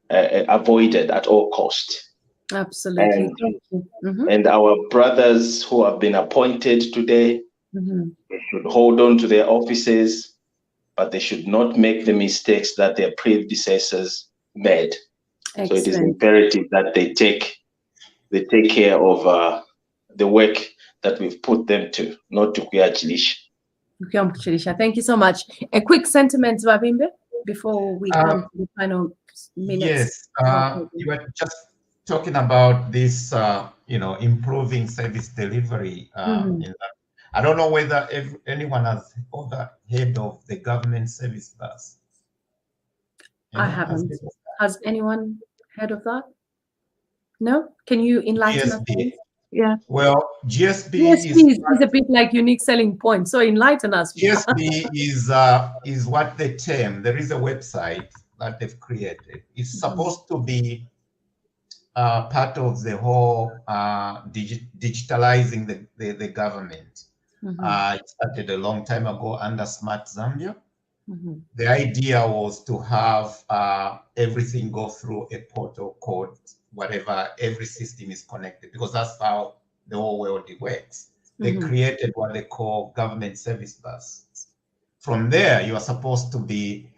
avoided at all cost. Absolutely. And our brothers who have been appointed today, they should hold on to their offices, but they should not make the mistakes that their predecessors made. Excellent. So it is imperative that they take care of the work that we've put them to, not to kuyachilisha. Thank you so much. A quick sentiment, Babimbe, before we come to the final minutes. Yes, you were just talking about this, improving service delivery. I don't know whether anyone has ever heard of the government service bus. I haven't. Has anyone heard of that? No? Can you enlighten us? Yeah. Well, GSB is a bit like unique selling point. So enlighten us. GSB is what they term. There is a website that they've created. It's supposed to be part of the whole digitalizing the government. It started a long time ago under Smart Zambia. The idea was to have everything go through a portal code, whatever, every system is connected, because that's how the whole world works. They created what they call government service bus. From there, it's supposed to be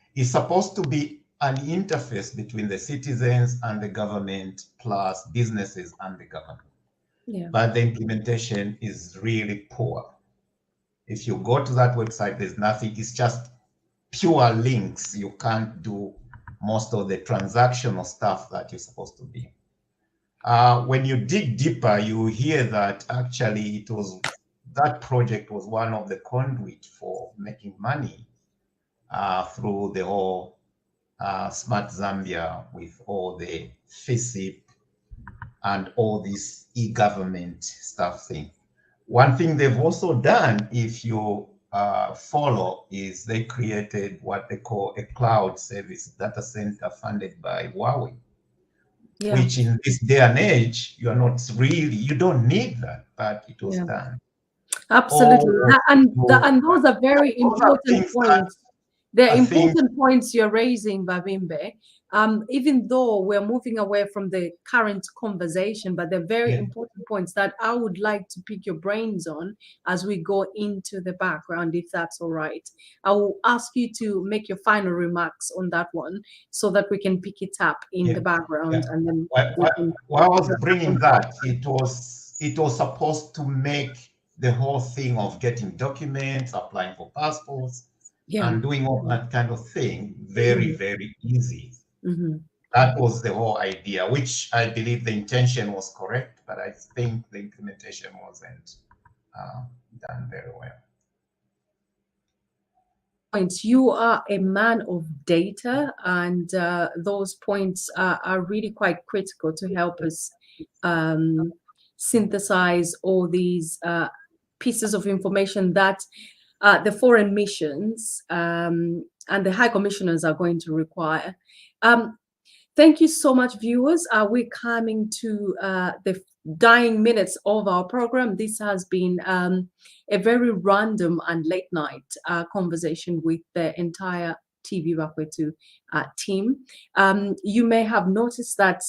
an interface between the citizens and the government, plus businesses and the government. But the implementation is really poor. If you go to that website, there's nothing. It's just pure links. You can't do most of the transactional stuff that you're supposed to be. When you dig deeper, you hear that actually that project was one of the conduit for making money through the whole Smart Zambia, with all the FISIP and all this e-government stuff thing. One thing they've also done, if you follow, is they created what they call a cloud service data center funded by Huawei, which in this day and age, you don't need that, but it was done. Absolutely. And those are very important points. They're important points you're raising, Babimbe. Even though we're moving away from the current conversation, but they're very important points that I would like to pick your brains on as we go into the background, if that's all right. I will ask you to make your final remarks on that one so that we can pick it up in the background. And then while I was bringing that, it was supposed to make the whole thing of getting documents, applying for passports, and doing all that kind of thing very, very easy. That was the whole idea, which I believe the intention was correct, but I think the implementation wasn't done very well. Points. You are a man of data, and those points are really quite critical to help us synthesize all these pieces of information that the foreign missions and the high commissioners are going to require. Thank you so much, viewers. We're coming to the dying minutes of our program. This has been a very random and late night conversation with the entire TV Raquet team. You may have noticed that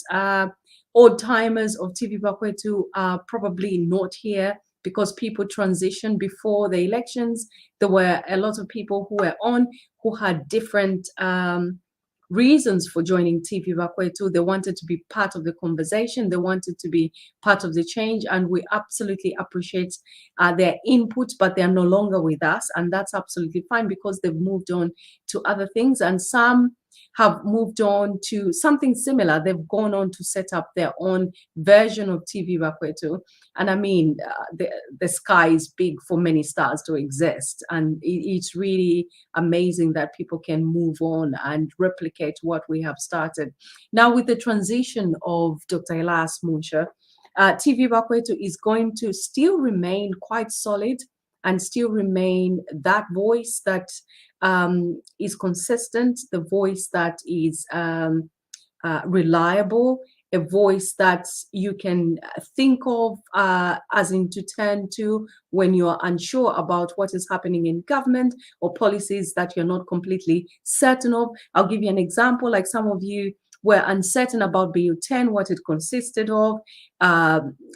old timers of TV Raquet are probably not here because people transitioned before the elections. There were a lot of people who were on who had different reasons for joining TV Raquet. They wanted to be part of the conversation. They wanted to be part of the change, and we absolutely appreciate their input, but they are no longer with us, and that's absolutely fine because they've moved on to other things, and some have moved on to something similar. They've gone on to set up their own version of TV Raquet. And I mean, the sky is big for many stars to exist. And it's really amazing that people can move on and replicate what we have started. Now, with the transition of Dr. Elias Munshya, TV Raquet is going to still remain quite solid and still remain that voice that is consistent, the voice that is reliable, a voice that you can think of as in to turn to when you're unsure about what is happening in government or policies that you're not completely certain of. I'll give you an example. Like some of you were uncertain about Bill 10, what it consisted of,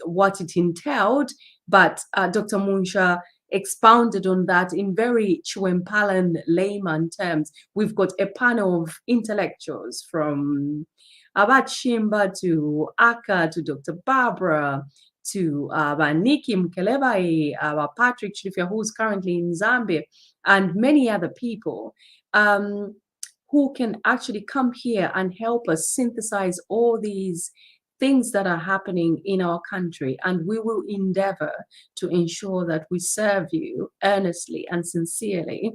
what it entailed, but Dr. Munshya expounded on that in very Chiwempalan layman terms. We've got a panel of intellectuals from Abachimba to Aka to Dr. Barbara to Nikki Mkelebai, Patrick Chilifia, who's currently in Zambia, and many other people who can actually come here and help us synthesize all these things that are happening in our country, and we will endeavor to ensure that we serve you earnestly and sincerely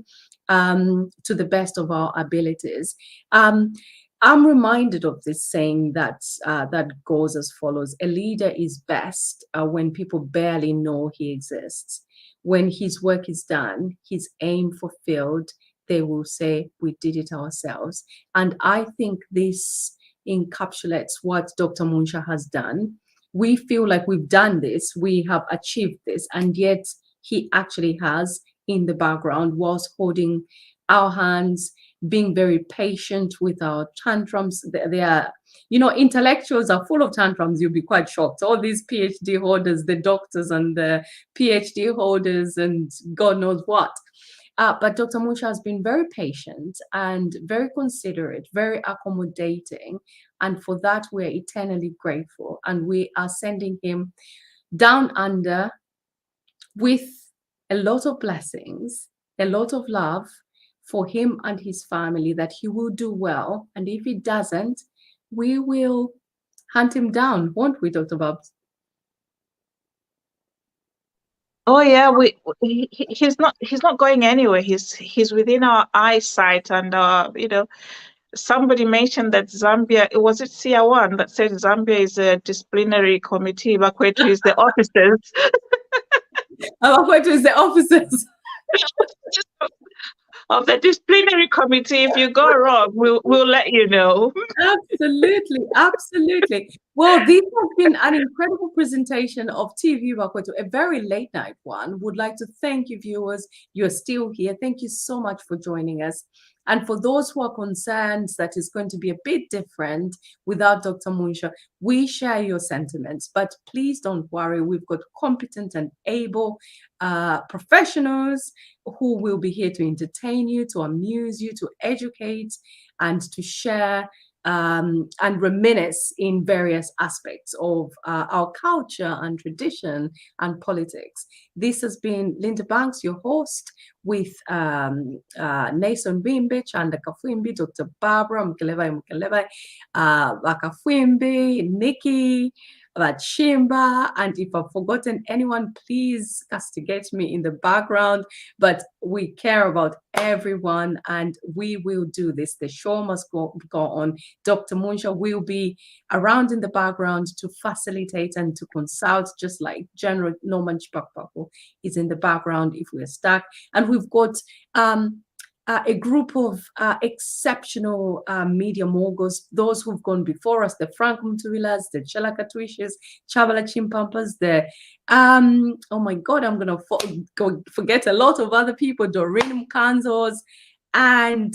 to the best of our abilities. I'm reminded of this saying that that goes as follows: a leader is best when people barely know he exists. When his work is done, his aim fulfilled, they will say, we did it ourselves. And I think this encapsulates what Dr. Munshya has done. We feel like we've done this, we have achieved this, and yet he actually has in the background whilst holding our hands, being very patient with our tantrums. They are, you know, intellectuals are full of tantrums. You'll be quite shocked. All these PhD holders, the doctors and the PhD holders and God knows what. But Dr. Munshya has been very patient and very considerate, very accommodating. And for that, we're eternally grateful. And we are sending him down under with a lot of blessings, a lot of love for him and his family, that he will do well. And if he doesn't, we will hunt him down, won't we, Dr. Babs? Oh yeah, he's not going anywhere. He's within our eyesight, and you know, somebody mentioned that Zambia, was it CR1 that said Zambia is a disciplinary committee, Bakwetu is the officers. Bakwetu is the officers of the disciplinary committee. If you go wrong, we'll let you know. Absolutely, absolutely. Well, this has been an incredible presentation of TV Raquet, a very late night one. Would like to thank you, viewers. You're still here. Thank you so much for joining us. And for those who are concerned that it's going to be a bit different without Dr. Munshya, we share your sentiments. But please don't worry. We've got competent and able professionals who will be here to entertain you, to amuse you, to educate, and to share and reminisce in various aspects of our culture and tradition and politics. This has been Linda Banks, your host, with Nason Bimbe, Chanda Kafwimbi, Dr. Barbara Mkelebai, Bakafwimbi, Nikki, Chimba, and if I've forgotten anyone, please castigate me in the background. But we care about everyone, and we will do this. The show must go on. Dr. Munshya will be around in the background to facilitate and to consult, just like General Norman Chipakpaku is in the background if we're stuck. And we've got a group of exceptional media moguls, those who've gone before us, the Frank Mtuwilas, the Chela Katwishes, Chabala Chimpampas, the, oh my God, I'm going to forget a lot of other people, Doreen Mkanzos, And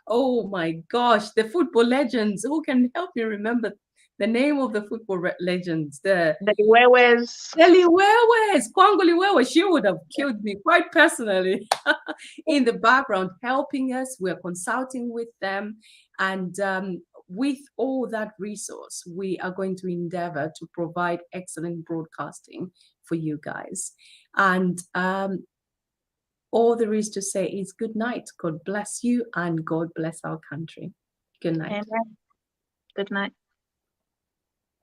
oh my gosh, the football legends. Who can help me remember the name of the football legends? The Liwewes. Kwangu Liwewe. She would have killed me quite personally in the background, helping us. We're consulting with them. And with all that resource, we are going to endeavor to provide excellent broadcasting for you guys. And all there is to say is good night. God bless you and God bless our country. Good night. Amen. Good night.